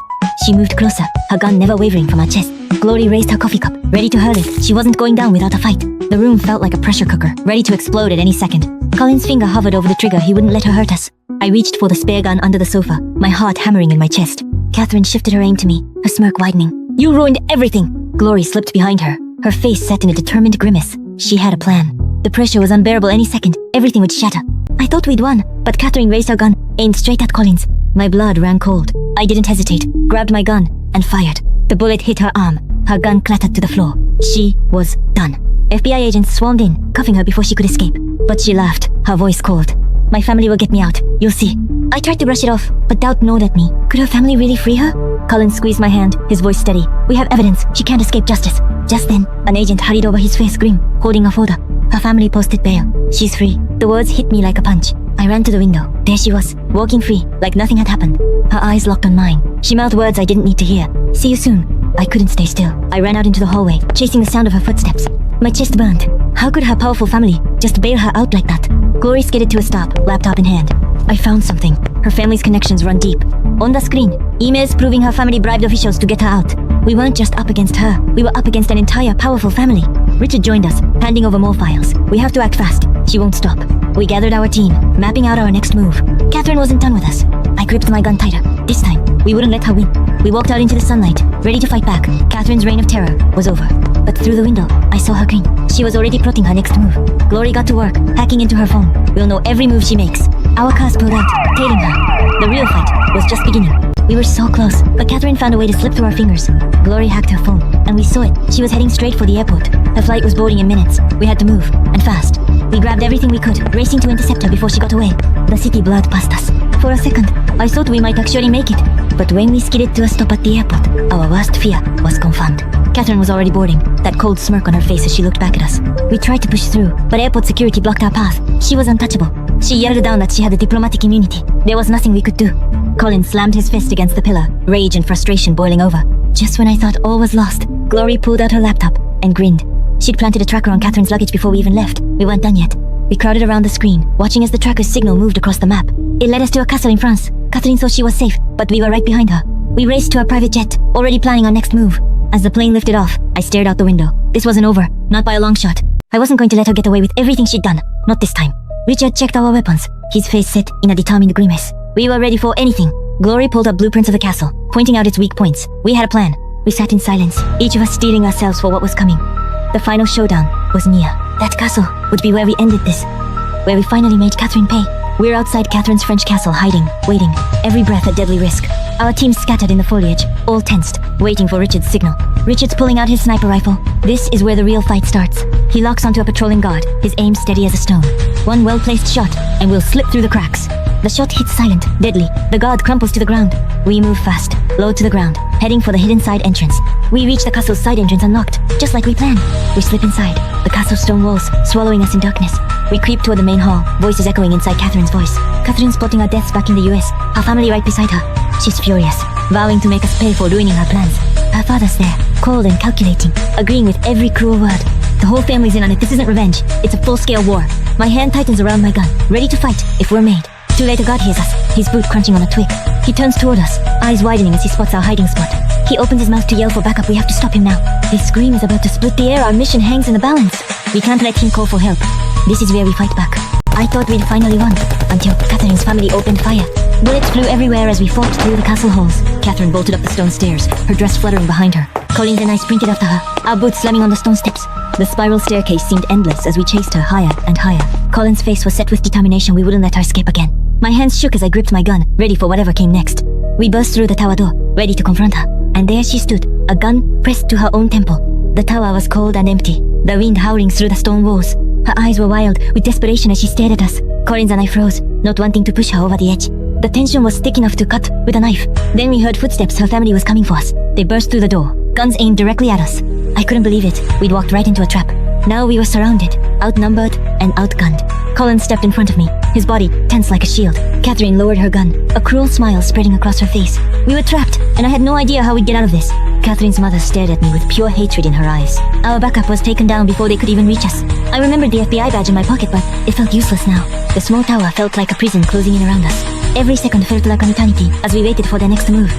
She moved closer, her gun never wavering from her chest. Glory raised her coffee cup, ready to hurl it. She wasn't going down without a fight. The room felt like a pressure cooker, ready to explode at any second. Collins' finger hovered over the trigger. He wouldn't let her hurt us. I reached for the spare gun under the sofa, my heart hammering in my chest. Catherine shifted her aim to me, her smirk widening. You ruined everything! Glory slipped behind her, her face set in a determined grimace. She had a plan. The pressure was unbearable. Any second, everything would shatter. I thought we'd won, but Catherine raised her gun, aimed straight at Collins. My blood ran cold. I didn't hesitate, grabbed my gun, and fired. The bullet hit her arm. Her gun clattered to the floor. She was done. FBI agents swarmed in, cuffing her before she could escape. But she laughed, her voice cold. My family will get me out. You'll see. I tried to brush it off, but doubt gnawed at me. Could her family really free her? Collins squeezed my hand, his voice steady. We have evidence. She can't escape justice. Just then, an agent hurried over, his face grim, holding a folder. Her family posted bail. She's free. The words hit me like a punch. I ran to the window. There she was, walking free, like nothing had happened. Her eyes locked on mine. She mouthed words I didn't need to hear. See you soon. I couldn't stay still. I ran out into the hallway, chasing the sound of her footsteps. My chest burned. How could her powerful family just bail her out like that? Glory skidded to a stop, laptop in hand. I found something. Her family's connections run deep. On the screen, emails proving her family bribed officials to get her out. We weren't just up against her. We were up against an entire powerful family. Richard joined us, handing over more files. We have to act fast. She won't stop. We gathered our team, mapping out our next move. Catherine wasn't done with us. I gripped my gun tighter. This time, we wouldn't let her win. We walked out into the sunlight, ready to fight back. Catherine's reign of terror was over. But through the window, I saw her grin. She was already plotting her next move. Glory got to work, hacking into her phone. We'll know every move she makes. Our cars pulled out, tailing her. The real fight was just beginning. We were so close, but Catherine found a way to slip through our fingers. Glory hacked her phone, and we saw it. She was heading straight for the airport. Her flight was boarding in minutes. We had to move, and fast. We grabbed everything we could, racing to intercept her before she got away. The city blurred past us. For a second, I thought we might actually make it. But when we skidded to a stop at the airport, our worst fear was confirmed. Catherine was already boarding, that cold smirk on her face as she looked back at us. We tried to push through, but airport security blocked our path. She was untouchable. She yelled down that she had a diplomatic immunity. There was nothing we could do. Colin slammed his fist against the pillar, rage and frustration boiling over. Just when I thought all was lost, Glory pulled out her laptop and grinned. She'd planted a tracker on Catherine's luggage before we even left. We weren't done yet. We crowded around the screen, watching as the tracker's signal moved across the map. It led us to a castle in France. Catherine thought she was safe, but we were right behind her. We raced to our private jet, already planning our next move. As the plane lifted off, I stared out the window. This wasn't over, not by a long shot. I wasn't going to let her get away with everything she'd done. Not this time. Richard checked our weapons, his face set in a determined grimace. We were ready for anything. Glory pulled up blueprints of the castle, pointing out its weak points. We had a plan. We sat in silence, each of us steeling ourselves for what was coming. The final showdown was near. That castle would be where we ended this, where we finally made Catherine pay. We're outside Catherine's French castle, hiding, waiting, every breath a deadly risk. Our team scattered in the foliage, all tensed, waiting for Richard's signal. Richard's pulling out his sniper rifle. This is where the real fight starts. He locks onto a patrolling guard, his aim steady as a stone. One well-placed shot, and we'll slip through the cracks. The shot hits silent, deadly. The guard crumples to the ground. We move fast, low to the ground, heading for the hidden side entrance. We reach the castle's side entrance unlocked, just like we planned. We slip inside, the castle's stone walls swallowing us in darkness. We creep toward the main hall, voices echoing inside Catherine's voice. Catherine's plotting our deaths back in the US, her family right beside her. She's furious, vowing to make us pay for ruining her plans. Her father's there, cold and calculating, agreeing with every cruel word. The whole family's in on it. This isn't revenge, it's a full-scale war. My hand tightens around my gun, ready to fight if we're made. Too late, a guard hears us, his boot crunching on a twig. He turns toward us, eyes widening as he spots our hiding spot. He opens his mouth to yell for backup. We have to stop him now. His scream is about to split the air. Our mission hangs in the balance. We can't let him call for help. This is where we fight back. I thought we'd finally won, until Catherine's family opened fire. Bullets flew everywhere as we fought through the castle halls. Catherine bolted up the stone stairs, her dress fluttering behind her. Collins and I sprinted after her, our boots slamming on the stone steps. The spiral staircase seemed endless as we chased her higher and higher. Colin's face was set with determination. We wouldn't let her escape again. My hands shook as I gripped my gun, ready for whatever came next. We burst through the tower door, ready to confront her. And there she stood, a gun pressed to her own temple. The tower was cold and empty, the wind howling through the stone walls. Her eyes were wild with desperation as she stared at us. Collins and I froze, not wanting to push her over the edge. The tension was thick enough to cut with a knife. Then we heard footsteps. Her family was coming for us. They burst through the door, guns aimed directly at us. I couldn't believe it. We'd walked right into a trap. Now we were surrounded, outnumbered, and outgunned. Collins stepped in front of me, his body tense like a shield. Catherine lowered her gun, a cruel smile spreading across her face. We were trapped, and I had no idea how we'd get out of this. Catherine's mother stared at me with pure hatred in her eyes. Our backup was taken down before they could even reach us. I remembered the FBI badge in my pocket, but it felt useless now. The small tower felt like a prison closing in around us. Every second felt like an eternity as we waited for their next move.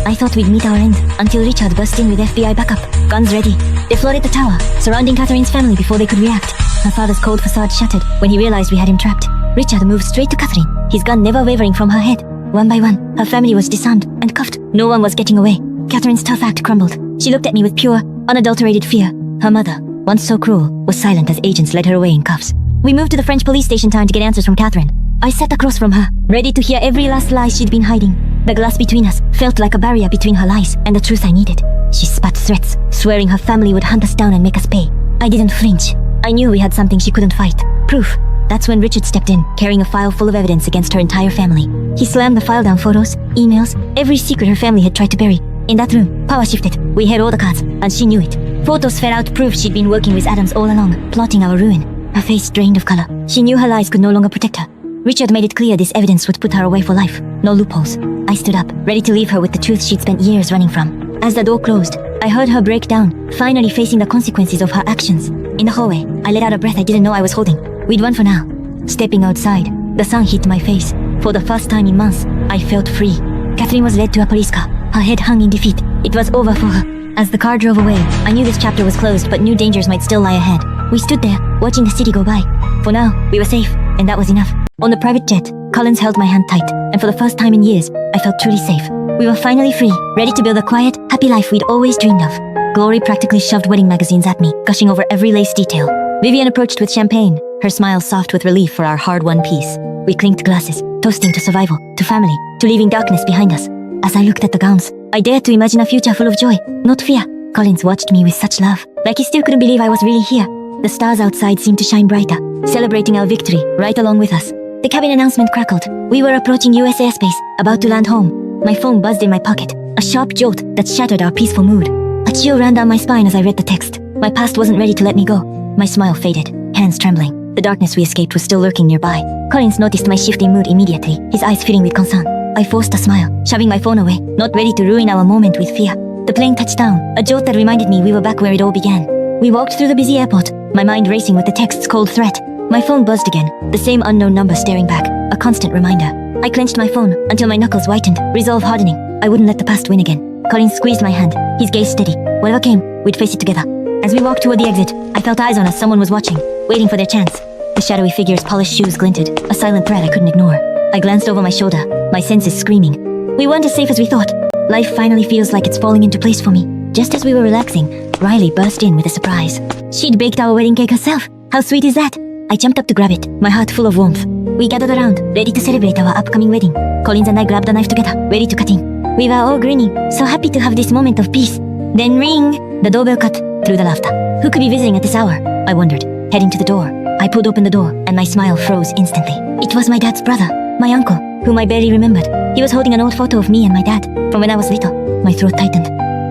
I thought we'd meet our end, until Richard burst in with FBI backup, guns ready. They flooded the tower, surrounding Catherine's family before they could react. Her father's cold facade shattered when he realized we had him trapped. Richard moved straight to Catherine, his gun never wavering from her head. One by one, her family was disarmed and cuffed. No one was getting away. Catherine's tough act crumbled. She looked at me with pure, unadulterated fear. Her mother, once so cruel, was silent as agents led her away in cuffs. We moved to the French police station town to get answers from Catherine. I sat across from her, ready to hear every last lie she'd been hiding. The glass between us felt like a barrier between her lies and the truth I needed. She spat threats, swearing her family would hunt us down and make us pay. I didn't flinch. I knew we had something she couldn't fight. Proof. That's when Richard stepped in, carrying a file full of evidence against her entire family. He slammed the file down. Photos, emails, every secret her family had tried to bury. In that room, power shifted. We had all the cards, and she knew it. Photos fed out proof she'd been working with Adams all along, plotting our ruin. Her face drained of color. She knew her lies could no longer protect her. Richard made it clear this evidence would put her away for life. No loopholes. I stood up, ready to leave her with the truth she'd spent years running from. As the door closed, I heard her break down, finally facing the consequences of her actions. In the hallway, I let out a breath I didn't know I was holding. We'd run for now. Stepping outside, the sun hit my face. For the first time in months, I felt free. Catherine was led to a police car. Her head hung in defeat. It was over for her. As the car drove away, I knew this chapter was closed, but new dangers might still lie ahead. We stood there, watching the city go by. For now, we were safe, and that was enough. On the private jet, Collins held my hand tight, and for the first time in years, I felt truly safe. We were finally free, ready to build the quiet, happy life we'd always dreamed of. Glory practically shoved wedding magazines at me, gushing over every lace detail. Vivian approached with champagne, her smile soft with relief for our hard-won peace. We clinked glasses, toasting to survival, to family, to leaving darkness behind us. As I looked at the gowns, I dared to imagine a future full of joy, not fear. Collins watched me with such love, like he still couldn't believe I was really here. The stars outside seemed to shine brighter, celebrating our victory right along with us. The cabin announcement crackled. We were approaching US airspace, about to land home. My phone buzzed in my pocket, a sharp jolt that shattered our peaceful mood. A chill ran down my spine as I read the text. My past wasn't ready to let me go. My smile faded, hands trembling. The darkness we escaped was still lurking nearby. Collins noticed my shifting mood immediately, his eyes filling with concern. I forced a smile, shoving my phone away, not ready to ruin our moment with fear. The plane touched down, a jolt that reminded me we were back where it all began. We walked through the busy airport, my mind racing with the text's cold threat. My phone buzzed again, the same unknown number staring back, a constant reminder. I clenched my phone until my knuckles whitened, resolve hardening. I wouldn't let the past win again. Collins squeezed my hand, his gaze steady. Whatever came, we'd face it together. As we walked toward the exit, I felt eyes on us. Someone was watching, waiting for their chance. The shadowy figure's polished shoes glinted, a silent threat I couldn't ignore. I glanced over my shoulder, my senses screaming. We weren't as safe as we thought. Life finally feels like it's falling into place for me. Just as we were relaxing, Riley burst in with a surprise. She'd baked our wedding cake herself. How sweet is that? I jumped up to grab it, my heart full of warmth. We gathered around, ready to celebrate our upcoming wedding. Collins and I grabbed a knife together, ready to cut in. We were all grinning, so happy to have this moment of peace. Then ring! The doorbell cut through the laughter. Who could be visiting at this hour? I wondered, heading to the door. I pulled open the door, and my smile froze instantly. It was my dad's brother, my uncle, whom I barely remembered. He was holding an old photo of me and my dad, from when I was little. My throat tightened.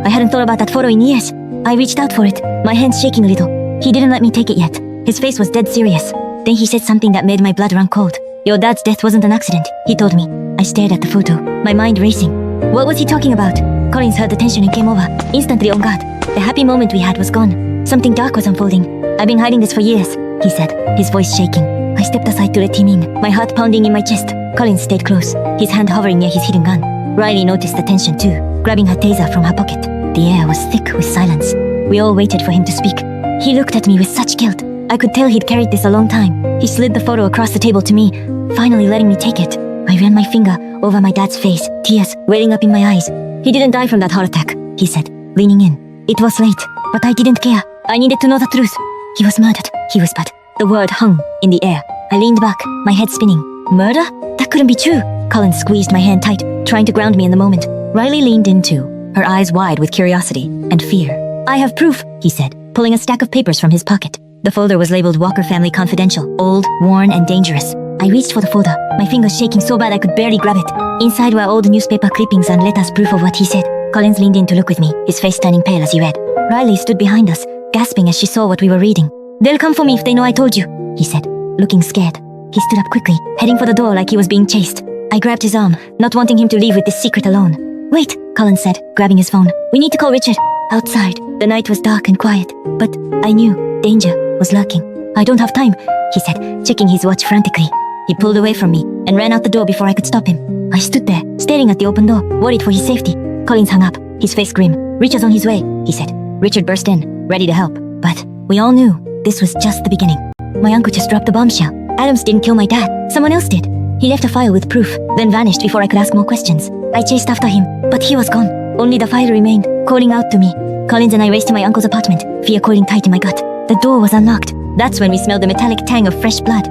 I hadn't thought about that photo in years. I reached out for it, my hands shaking a little. He didn't let me take it yet. His face was dead serious. Then he said something that made my blood run cold. Your dad's death wasn't an accident, he told me. I stared at the photo, my mind racing. What was he talking about? Collins heard the tension and came over, instantly on guard. The happy moment we had was gone. Something dark was unfolding. I've been hiding this for years, he said, his voice shaking. I stepped aside to let him in, my heart pounding in my chest. Collins stayed close, his hand hovering near his hidden gun. Riley noticed the tension too, grabbing her taser from her pocket. The air was thick with silence. We all waited for him to speak. He looked at me with such guilt. I could tell he'd carried this a long time. He slid the photo across the table to me, finally letting me take it. I ran my finger over my dad's face, tears welling up in my eyes. He didn't die from that heart attack, he said, leaning in. It was late, but I didn't care. I needed to know the truth. He was murdered, he whispered. The word hung in the air. I leaned back, my head spinning. Murder? That couldn't be true. Collins squeezed my hand tight, trying to ground me in the moment. Riley leaned in too, her eyes wide with curiosity and fear. I have proof, he said, pulling a stack of papers from his pocket. The folder was labeled Walker Family Confidential, old, worn, and dangerous. I reached for the folder, my fingers shaking so bad I could barely grab it. Inside were old newspaper clippings and letters, proof of what he said. Collins leaned in to look with me, his face turning pale as he read. Riley stood behind us, gasping as she saw what we were reading. They'll come for me if they know I told you, he said, looking scared. He stood up quickly, heading for the door like he was being chased. I grabbed his arm, not wanting him to leave with this secret alone. Wait, Collins said, grabbing his phone. We need to call Richard. Outside, the night was dark and quiet, but I knew danger was lurking. I don't have time, he said, checking his watch frantically. He pulled away from me and ran out the door before I could stop him. I stood there, staring at the open door, worried for his safety. Collins hung up, his face grim. Richard's on his way, he said. Richard burst in, ready to help. But we all knew this was just the beginning. My uncle just dropped the bombshell. Adams didn't kill my dad, someone else did. He left a file with proof, then vanished before I could ask more questions. I chased after him, but he was gone. Only the file remained, calling out to me. Collins and I raced to my uncle's apartment, fear coiling tight in my gut. The door was unlocked. That's when we smelled the metallic tang of fresh blood.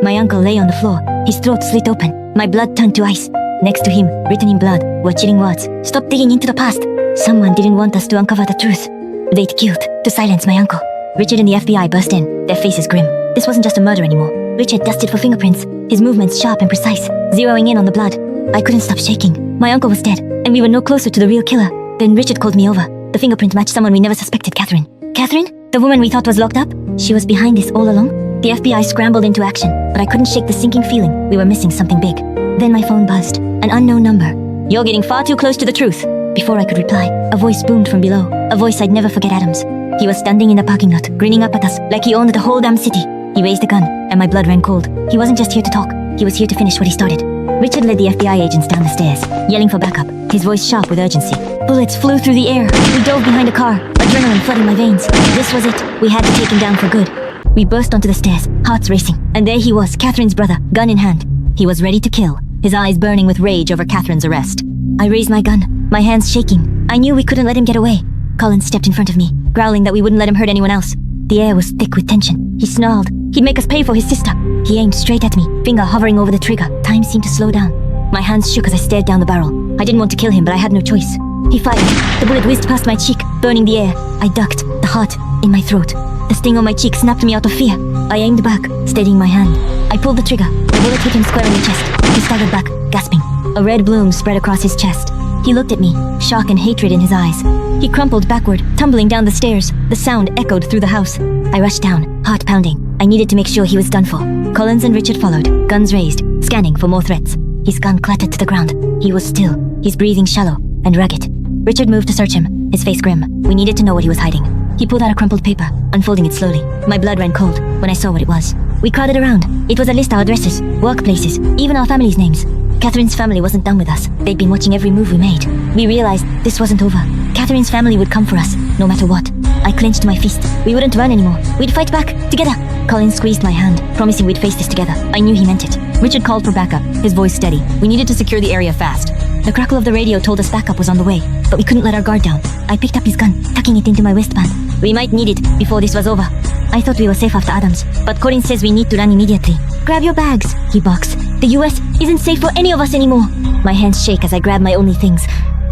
My uncle lay on the floor, his throat slit open. My blood turned to ice. Next to him, written in blood, were chilling words. Stop digging into the past. Someone didn't want us to uncover the truth. They'd killed to silence my uncle. Richard and the FBI burst in, their faces grim. This wasn't just a murder anymore. Richard dusted for fingerprints, his movements sharp and precise, zeroing in on the blood. I couldn't stop shaking. My uncle was dead, and we were no closer to the real killer. Then Richard called me over. The fingerprint matched someone we never suspected, Catherine. Catherine? The woman we thought was locked up? She was behind this all along? The FBI scrambled into action, but I couldn't shake the sinking feeling we were missing something big. Then my phone buzzed. An unknown number. You're getting far too close to the truth. Before I could reply, a voice boomed from below. A voice I'd never forget, Adams. He was standing in the parking lot, grinning up at us like he owned the whole damn city. He raised a gun, and my blood ran cold. He wasn't just here to talk, he was here to finish what he started. Richard led the FBI agents down the stairs, yelling for backup, his voice sharp with urgency. Bullets flew through the air. We dove behind a car, adrenaline flooding my veins. This was it. We had to take him down for good. We burst onto the stairs, hearts racing, and there he was, Catherine's brother, gun in hand. He was ready to kill, his eyes burning with rage over Catherine's arrest. I raised my gun, my hands shaking. I knew we couldn't let him get away. Colin stepped in front of me, growling that we wouldn't let him hurt anyone else. The air was thick with tension. He snarled. He'd make us pay for his sister. He aimed straight at me, finger hovering over the trigger. Time seemed to slow down. My hands shook as I stared down the barrel. I didn't want to kill him, but I had no choice. He fired. The bullet whizzed past my cheek, burning the air. I ducked, the heart in my throat. The sting on my cheek snapped me out of fear. I aimed back, steadying my hand. I pulled the trigger. The bullet hit him square in the chest. He staggered back, gasping. A red bloom spread across his chest. He looked at me, shock and hatred in his eyes. He crumpled backward, tumbling down the stairs. The sound echoed through the house. I rushed down, heart pounding. I needed to make sure he was done for. Collins and Richard followed, guns raised, scanning for more threats. His gun clattered to the ground. He was still, his breathing shallow and ragged. Richard moved to search him, his face grim. We needed to know what he was hiding. He pulled out a crumpled paper, unfolding it slowly. My blood ran cold when I saw what it was. We crowded around. It was a list of addresses, workplaces, even our families' names. Catherine's family wasn't done with us. They'd been watching every move we made. We realized this wasn't over. Catherine's family would come for us, no matter what. I clenched my fist. We wouldn't run anymore. We'd fight back, together. Colin squeezed my hand, promising we'd face this together. I knew he meant it. Richard called for backup, his voice steady. We needed to secure the area fast. The crackle of the radio told us backup was on the way, but we couldn't let our guard down. I picked up his gun, tucking it into my waistband. We might need it before this was over. I thought we were safe after Adams, but Colin says we need to run immediately. Grab your bags, he barks. The US isn't safe for any of us anymore. My hands shake as I grab my only things.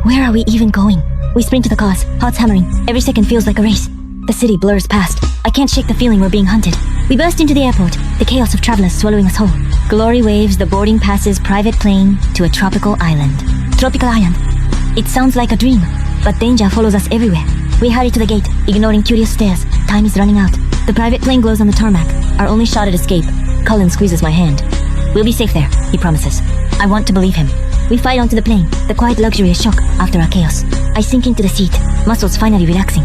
Where are we even going? We sprint to the cars, hearts hammering. Every second feels like a race. The city blurs past. I can't shake the feeling we're being hunted. We burst into the airport, the chaos of travelers swallowing us whole. Glory waves the boarding pass's private plane to a tropical island. Tropical island. It sounds like a dream, but danger follows us everywhere. We hurry to the gate, ignoring curious stares. Time is running out. The private plane glows on the tarmac, our only shot at escape. Colin squeezes my hand. We'll be safe there, he promises. I want to believe him. We fight onto the plane, the quiet luxury a shock after our chaos. I sink into the seat, muscles finally relaxing.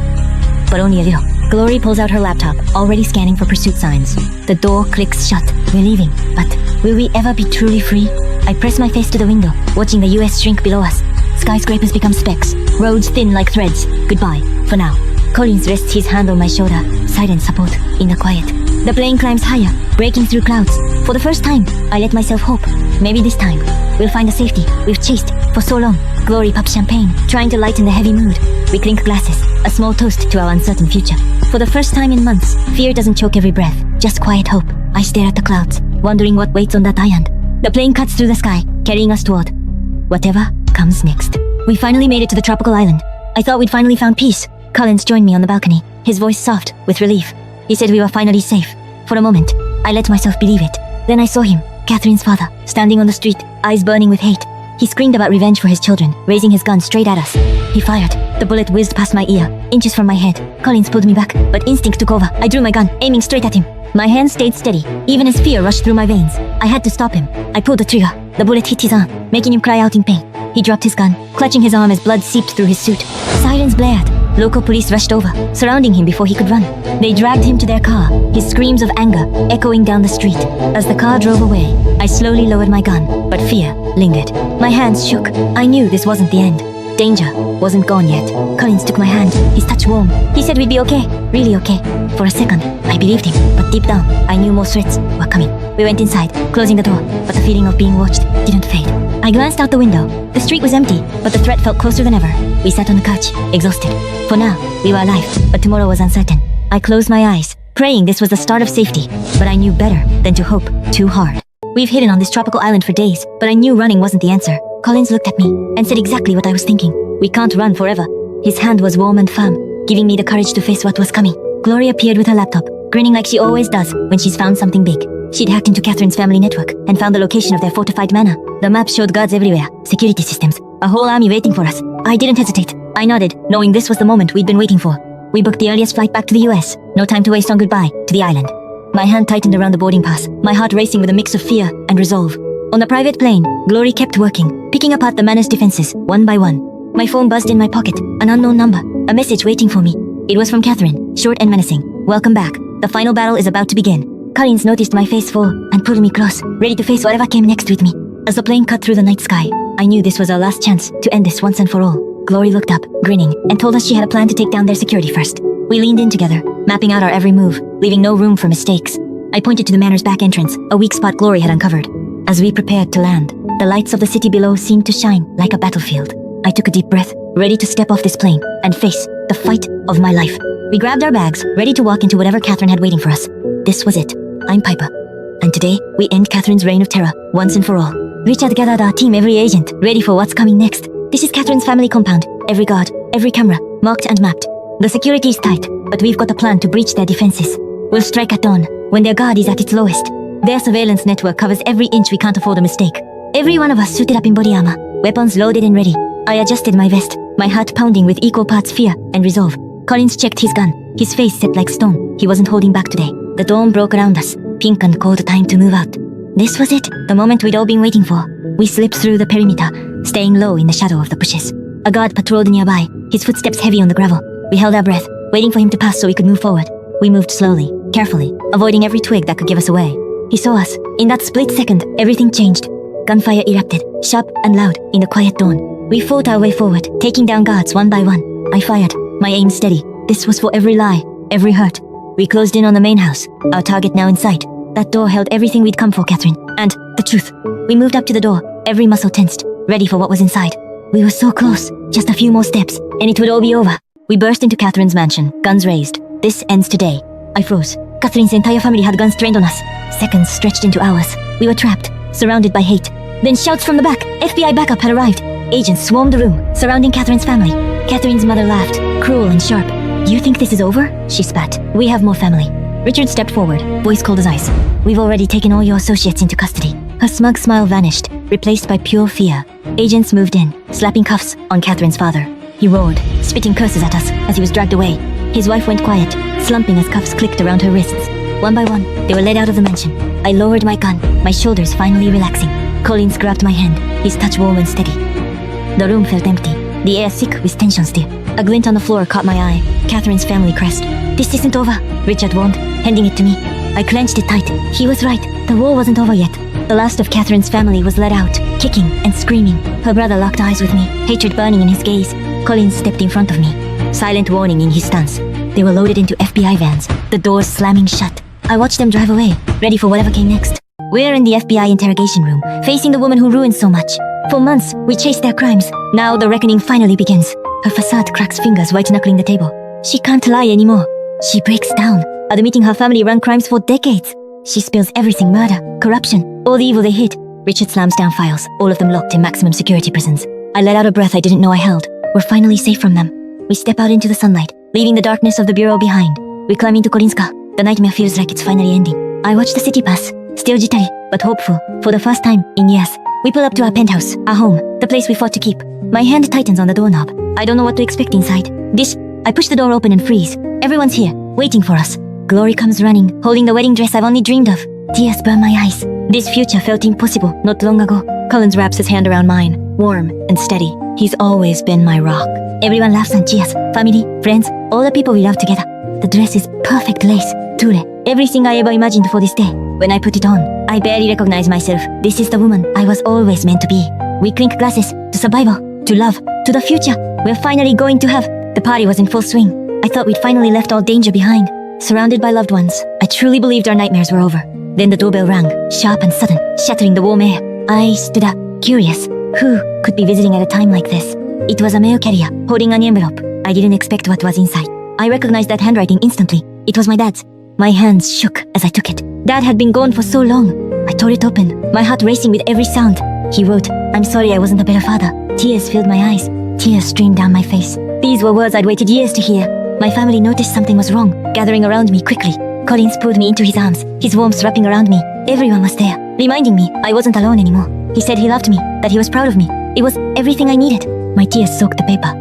But only a little. Glory pulls out her laptop, already scanning for pursuit signs. The door clicks shut. We're leaving, but will we ever be truly free? I press my face to the window, watching the US shrink below us. Skyscrapers become specks, roads thin like threads. Goodbye, for now. Collins rests his hand on my shoulder, silent support, in the quiet. The plane climbs higher, breaking through clouds. For the first time, I let myself hope. Maybe this time, we'll find the safety we've chased for so long. Glory pops champagne, trying to lighten the heavy mood. We clink glasses, a small toast to our uncertain future. For the first time in months, fear doesn't choke every breath, just quiet hope. I stare at the clouds, wondering what waits on that island. The plane cuts through the sky, carrying us toward whatever comes next. We finally made it to the tropical island. I thought we'd finally found peace. Collins joined me on the balcony, his voice soft with relief. He said we were finally safe. For a moment, I let myself believe it. Then I saw him, Catherine's father, standing on the street, eyes burning with hate. He screamed about revenge for his children, raising his gun straight at us. He fired. The bullet whizzed past my ear, inches from my head. Collins pulled me back, but instinct took over. I drew my gun, aiming straight at him. My hand stayed steady, even as fear rushed through my veins. I had to stop him. I pulled the trigger. The bullet hit his arm, making him cry out in pain. He dropped his gun, clutching his arm as blood seeped through his suit. Sirens blared. Local police rushed over, surrounding him before he could run. They dragged him to their car, his screams of anger echoing down the street. As the car drove away, I slowly lowered my gun, but fear lingered. My hands shook. I knew this wasn't the end. Danger wasn't gone yet. Collins took my hand, his touch warm. He said we'd be okay, really okay. For a second, I believed him, but deep down, I knew more threats were coming. We went inside, closing the door, but the feeling of being watched didn't fade. I glanced out the window. The street was empty, but the threat felt closer than ever. We sat on the couch, exhausted. For now, we were alive, but tomorrow was uncertain. I closed my eyes, praying this was the start of safety, but I knew better than to hope too hard. We've hidden on this tropical island for days, but I knew running wasn't the answer. Collins looked at me and said exactly what I was thinking. We can't run forever. His hand was warm and firm, giving me the courage to face what was coming. Glory appeared with her laptop, grinning like she always does when she's found something big. She'd hacked into Catherine's family network and found the location of their fortified manor. The map showed guards everywhere, security systems, a whole army waiting for us. I didn't hesitate. I nodded, knowing this was the moment we'd been waiting for. We booked the earliest flight back to the US. No time to waste on goodbye to the island. My hand tightened around the boarding pass, my heart racing with a mix of fear and resolve. On the private plane, Glory kept working, picking apart the manor's defenses, one by one. My phone buzzed in my pocket, an unknown number, a message waiting for me. It was from Catherine. short and menacing. Welcome back. The final battle is about to begin. Collins noticed my face fall and pulled me close, ready to face whatever came next with me. As the plane cut through the night sky, I knew this was our last chance to end this once and for all. Glory looked up, grinning, and told us she had a plan to take down their security first. We leaned in together, mapping out our every move, leaving no room for mistakes. I pointed to the manor's back entrance, a weak spot Glory had uncovered. As we prepared to land, the lights of the city below seemed to shine like a battlefield. I took a deep breath, ready to step off this plane and face the fight of my life. We grabbed our bags, ready to walk into whatever Catherine had waiting for us. This was it. I'm Piper. And today, we end Catherine's reign of terror, once and for all. Richard gathered our team, every agent, ready for what's coming next. This is Catherine's family compound. Every guard, every camera, marked and mapped. The security is tight, but we've got a plan to breach their defenses. We'll strike at dawn, when their guard is at its lowest. Their surveillance network covers every inch we can't afford a mistake. Every one of us suited up in body armor, weapons loaded and ready. I adjusted my vest, my heart pounding with equal parts fear and resolve. Collins checked his gun, his face set like stone. He wasn't holding back today. The dawn broke around us, pink and cold, time to move out. This was it, the moment we'd all been waiting for. We slipped through the perimeter, staying low in the shadow of the bushes. A guard patrolled nearby, his footsteps heavy on the gravel. We held our breath, waiting for him to pass so we could move forward. We moved slowly, carefully, avoiding every twig that could give us away. He saw us. In that split second, everything changed. Gunfire erupted, sharp and loud, in the quiet dawn. We fought our way forward, taking down guards one by one. I fired, my aim steady. This was for every lie, every hurt. We closed in on the main house, our target now in sight. That door held everything we'd come for, Catherine, and the truth. We moved up to the door, every muscle tensed, ready for what was inside. We were so close, just a few more steps, and it would all be over. We burst into Catherine's mansion, guns raised. This ends today. I froze. Catherine's entire family had guns trained on us. Seconds stretched into hours. We were trapped, surrounded by hate. Then shouts from the back. FBI backup had arrived. Agents swarmed the room, surrounding Catherine's family. Catherine's mother laughed, cruel and sharp. You think this is over? She spat. We have more family. Richard stepped forward, voice cold as ice. We've already taken all your associates into custody. Her smug smile vanished, replaced by pure fear. Agents moved in, slapping cuffs on Catherine's father. He roared, spitting curses at us as he was dragged away. His wife went quiet, slumping as cuffs clicked around her wrists. One by one, they were led out of the mansion. I lowered my gun, my shoulders finally relaxing. Collins grabbed my hand, his touch warm and steady. The room felt empty, the air thick with tension still. A glint on the floor caught my eye, Catherine's family crest. This isn't over, Richard warned, handing it to me. I clenched it tight. He was right, the war wasn't over yet. The last of Catherine's family was led out, kicking and screaming. Her brother locked eyes with me, hatred burning in his gaze. Collins stepped in front of me, silent warning in his stance. They were loaded into FBI vans, the doors slamming shut. I watched them drive away, ready for whatever came next. We're in the FBI interrogation room, facing the woman who ruined so much. For months, we chased their crimes. Now the reckoning finally begins. Her facade cracks fingers, white-knuckling the table. She can't lie anymore. She breaks down, admitting her family ran crimes for decades. She spills everything: murder, corruption, all the evil they hid. Richard slams down files, all of them locked in maximum security prisons. I let out a breath I didn't know I held. We're finally safe from them. We step out into the sunlight, leaving the darkness of the bureau behind. We climb into Korinska. The nightmare feels like it's finally ending. I watch the city pass, still jittery, but hopeful. For the first time in years, we pull up to our penthouse, our home, the place we fought to keep. My hand tightens on the doorknob. I don't know what to expect inside. I push the door open and freeze. Everyone's here, waiting for us. Glory comes running, holding the wedding dress I've only dreamed of. Tears burn my eyes. This future felt impossible not long ago. Collins wraps his hand around mine, warm and steady. He's always been my rock. Everyone laughs and cheers. Family, friends, all the people we love together. The dress is perfect lace, tulle, everything I ever imagined for this day. When I put it on, I barely recognize myself. This is the woman I was always meant to be. We clink glasses to survival, to love, to the future we're finally going to have. The party was in full swing. I thought we'd finally left all danger behind, surrounded by loved ones. I truly believed our nightmares were over. Then the doorbell rang, sharp and sudden, shattering the warm air. I stood up, curious. Who could be visiting at a time like this? It was a mail carrier, holding an envelope. I didn't expect what was inside. I recognized that handwriting instantly. It was my dad's. My hands shook as I took it. Dad had been gone for so long. I tore it open, my heart racing with every sound. He wrote, "I'm sorry I wasn't a better father." Tears filled my eyes. Tears streamed down my face. These were words I'd waited years to hear. My family noticed something was wrong, gathering around me quickly. Collins pulled me into his arms, his warmth wrapping around me. Everyone was there, reminding me I wasn't alone anymore. He said he loved me, that he was proud of me. It was everything I needed. My tears soaked the paper,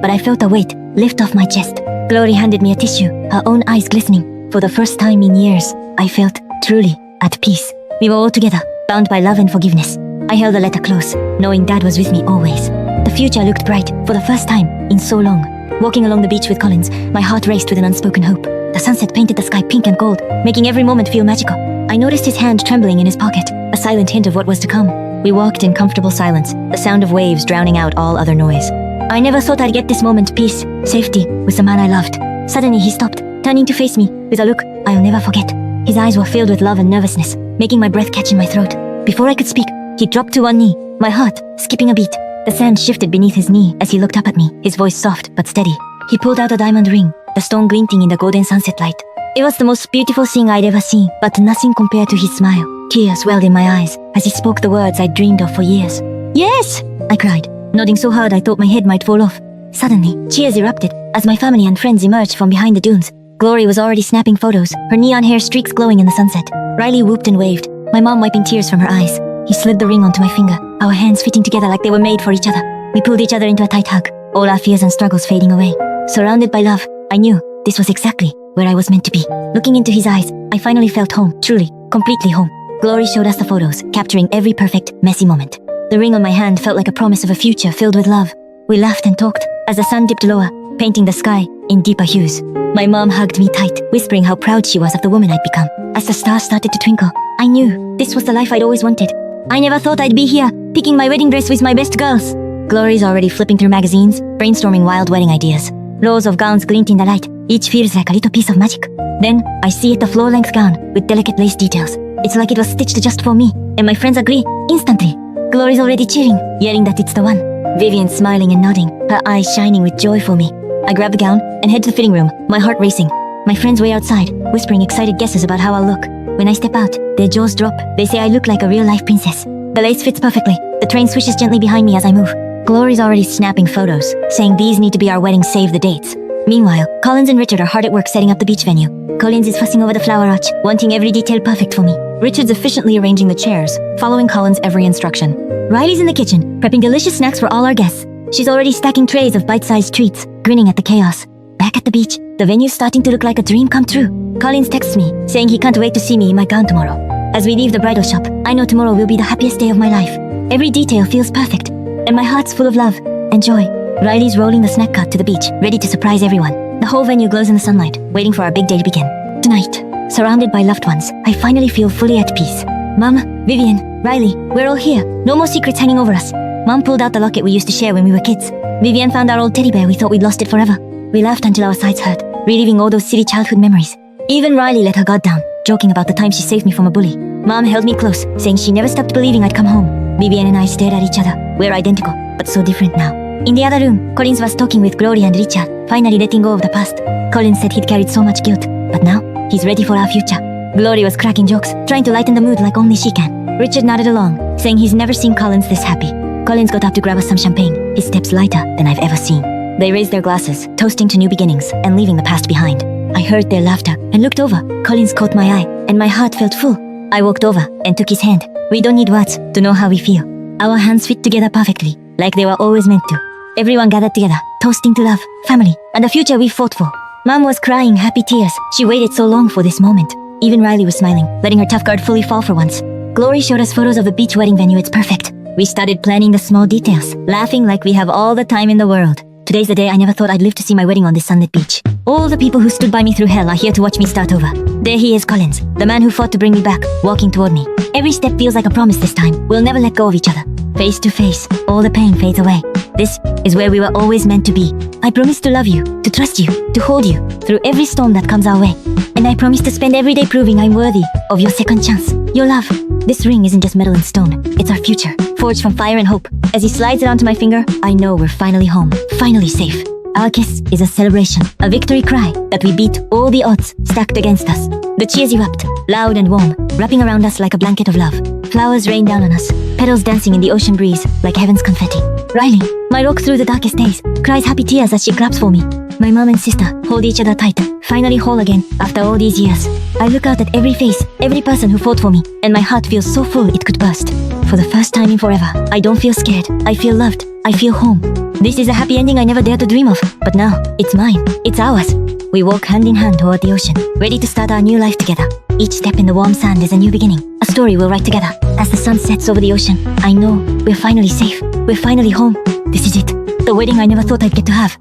but I felt a weight lift off my chest. Glory handed me a tissue, her own eyes glistening. For the first time in years, I felt truly at peace. We were all together, bound by love and forgiveness. I held the letter close, knowing Dad was with me always. The future looked bright for the first time in so long. Walking along the beach with Collins, my heart raced with an unspoken hope. The sunset painted the sky pink and gold, making every moment feel magical. I noticed his hand trembling in his pocket, a silent hint of what was to come. We walked in comfortable silence, the sound of waves drowning out all other noise. I never thought I'd get this moment, peace, safety, with the man I loved. Suddenly he stopped, turning to face me, with a look I'll never forget. His eyes were filled with love and nervousness, making my breath catch in my throat. Before I could speak, he dropped to one knee, my heart skipping a beat. The sand shifted beneath his knee as he looked up at me, his voice soft but steady. He pulled out a diamond ring, the stone glinting in the golden sunset light. It was the most beautiful thing I'd ever seen, but nothing compared to his smile. Tears welled in my eyes as he spoke the words I'd dreamed of for years. Yes! I cried, nodding so hard I thought my head might fall off. Suddenly, cheers erupted as my family and friends emerged from behind the dunes. Glory was already snapping photos, her neon hair streaks glowing in the sunset. Riley whooped and waved, my mom wiping tears from her eyes. He slid the ring onto my finger, our hands fitting together like they were made for each other. We pulled each other into a tight hug, all our fears and struggles fading away. Surrounded by love, I knew this was exactly where I was meant to be. Looking into his eyes, I finally felt home, truly, completely home. Glory showed us the photos, capturing every perfect, messy moment. The ring on my hand felt like a promise of a future filled with love. We laughed and talked as the sun dipped lower, painting the sky in deeper hues. My mom hugged me tight, whispering how proud she was of the woman I'd become. As the stars started to twinkle, I knew this was the life I'd always wanted. I never thought I'd be here, picking my wedding dress with my best girls. Glory's already flipping through magazines, brainstorming wild wedding ideas. Rows of gowns glint in the light, each feels like a little piece of magic. Then, I see it, a floor-length gown with delicate lace details. It's like it was stitched just for me, and my friends agree, instantly. Glory's already cheering, yelling that it's the one. Vivian's smiling and nodding, her eyes shining with joy for me. I grab the gown and head to the fitting room, my heart racing. My friends wait outside, whispering excited guesses about how I'll look. When I step out, their jaws drop. They say I look like a real-life princess. The lace fits perfectly. The train swishes gently behind me as I move. Glory's already snapping photos, saying these need to be our wedding save the dates. Meanwhile, Collins and Richard are hard at work setting up the beach venue. Collins is fussing over the flower arch, wanting every detail perfect for me. Richard's efficiently arranging the chairs, following Collins' every instruction. Riley's in the kitchen, prepping delicious snacks for all our guests. She's already stacking trays of bite-sized treats, grinning at the chaos. Back at the beach, the venue's starting to look like a dream come true. Collins texts me, saying he can't wait to see me in my gown tomorrow. As we leave the bridal shop, I know tomorrow will be the happiest day of my life. Every detail feels perfect, and my heart's full of love and joy. Riley's rolling the snack cart to the beach, ready to surprise everyone. The whole venue glows in the sunlight, waiting for our big day to begin. Tonight, surrounded by loved ones, I finally feel fully at peace. Mom, Vivian, Riley, we're all here. No more secrets hanging over us. Mom pulled out the locket we used to share when we were kids. Vivian found our old teddy bear we thought we'd lost it forever. We laughed until our sides hurt, reliving all those silly childhood memories. Even Riley let her guard down, joking about the time she saved me from a bully. Mom held me close, saying she never stopped believing I'd come home. Vivian and I stared at each other. We're identical, but so different now. In the other room, Collins was talking with Glory and Richard, finally letting go of the past. Collins said he'd carried so much guilt, but now, he's ready for our future. Glory was cracking jokes, trying to lighten the mood like only she can. Richard nodded along, saying he's never seen Collins this happy. Collins got up to grab us some champagne, his steps lighter than I've ever seen. They raised their glasses, toasting to new beginnings and leaving the past behind. I heard their laughter and looked over. Collins caught my eye, and my heart felt full. I walked over and took his hand. We don't need words to know how we feel. Our hands fit together perfectly, like they were always meant to. Everyone gathered together, toasting to love, family, and the future we fought for. Mom was crying happy tears. She waited so long for this moment. Even Riley was smiling, letting her tough guard fully fall for once. Glory showed us photos of the beach wedding venue. It's perfect. We started planning the small details, laughing like we have all the time in the world. Today's the day I never thought I'd live to see my wedding on this sunlit beach. All the people who stood by me through hell are here to watch me start over. There he is, Collins, the man who fought to bring me back, walking toward me. Every step feels like a promise this time. We'll never let go of each other. Face to face, all the pain fades away. This is where we were always meant to be. I promise to love you, to trust you, to hold you through every storm that comes our way. And I promise to spend every day proving I'm worthy of your second chance, your love. This ring isn't just metal and stone, it's our future, forged from fire and hope. As he slides it onto my finger, I know we're finally home, finally safe. Our kiss is a celebration, a victory cry that we beat all the odds stacked against us. The cheers erupt, loud and warm, wrapping around us like a blanket of love. Flowers rain down on us, petals dancing in the ocean breeze like heaven's confetti. Riley, my rock through the darkest days, cries happy tears as she grabs for me. My mom and sister hold each other tight, finally whole again after all these years. I look out at every face, every person who fought for me, and my heart feels so full it could burst. For the first time in forever, I don't feel scared. I feel loved. I feel home. This is a happy ending I never dared to dream of, but now, it's mine. It's ours. We walk hand in hand toward the ocean, ready to start our new life together. Each step in the warm sand is a new beginning, a story we'll write together. As the sun sets over the ocean, I know we're finally safe. We're finally home. This is it. The wedding I never thought I'd get to have.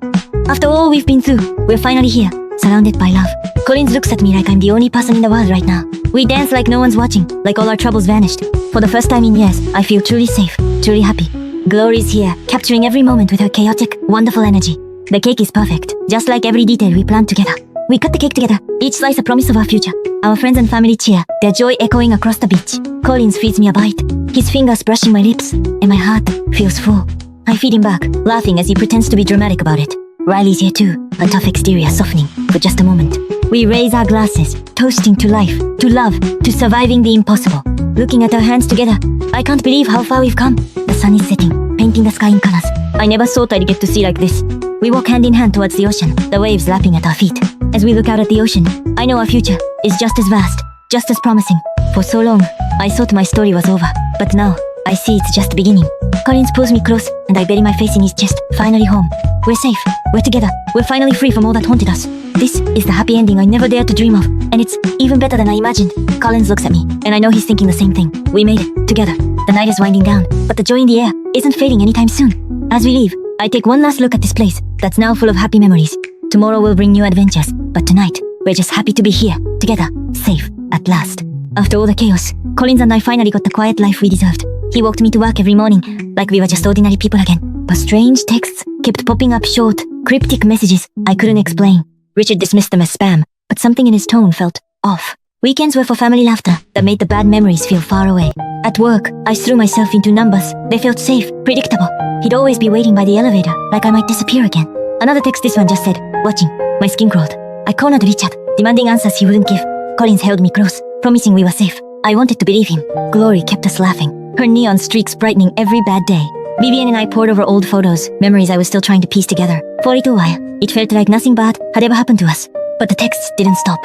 After all we've been through, we're finally here, surrounded by love. Collins looks at me like I'm the only person in the world right now. We dance like no one's watching, like all our troubles vanished. For the first time in years, I feel truly safe, truly happy. Glory's here, capturing every moment with her chaotic, wonderful energy. The cake is perfect, just like every detail we planned together. We cut the cake together, each slice a promise of our future. Our friends and family cheer, their joy echoing across the beach. Collins feeds me a bite, his fingers brushing my lips, and my heart feels full. I feed him back, laughing as he pretends to be dramatic about it. Riley's here too, a tough exterior softening for just a moment. We raise our glasses, toasting to life, to love, to surviving the impossible. Looking at our hands together, I can't believe how far we've come. The sun is setting, painting the sky in colors. I never thought I'd get to see like this. We walk hand in hand towards the ocean, the waves lapping at our feet. As we look out at the ocean, I know our future is just as vast, just as promising. For so long, I thought my story was over, but now, I see it's just beginning. Collins pulls me close, and I bury my face in his chest. Finally home. We're safe. We're together. We're finally free from all that haunted us. This is the happy ending I never dared to dream of, and it's even better than I imagined. Collins looks at me, and I know he's thinking the same thing. We made it, together. The night is winding down, but the joy in the air isn't fading anytime soon. As we leave, I take one last look at this place that's now full of happy memories. Tomorrow will bring new adventures, but tonight, we're just happy to be here, together, safe, at last. After all the chaos, Collins and I finally got the quiet life we deserved. He walked me to work every morning, like we were just ordinary people again. But strange texts kept popping up, short, cryptic messages I couldn't explain. Richard dismissed them as spam, but something in his tone felt off. Weekends were for family laughter that made the bad memories feel far away. At work, I threw myself into numbers. They felt safe, predictable. He'd always be waiting by the elevator, like I might disappear again. Another text, this one just said, watching. My skin crawled. I cornered Richard, demanding answers he wouldn't give. Collins held me close, promising we were safe. I wanted to believe him. Glory kept us laughing, her neon streaks brightening every bad day. Vivian and I pored over old photos, memories I was still trying to piece together. For a little while, it felt like nothing bad had ever happened to us. But the texts didn't stop.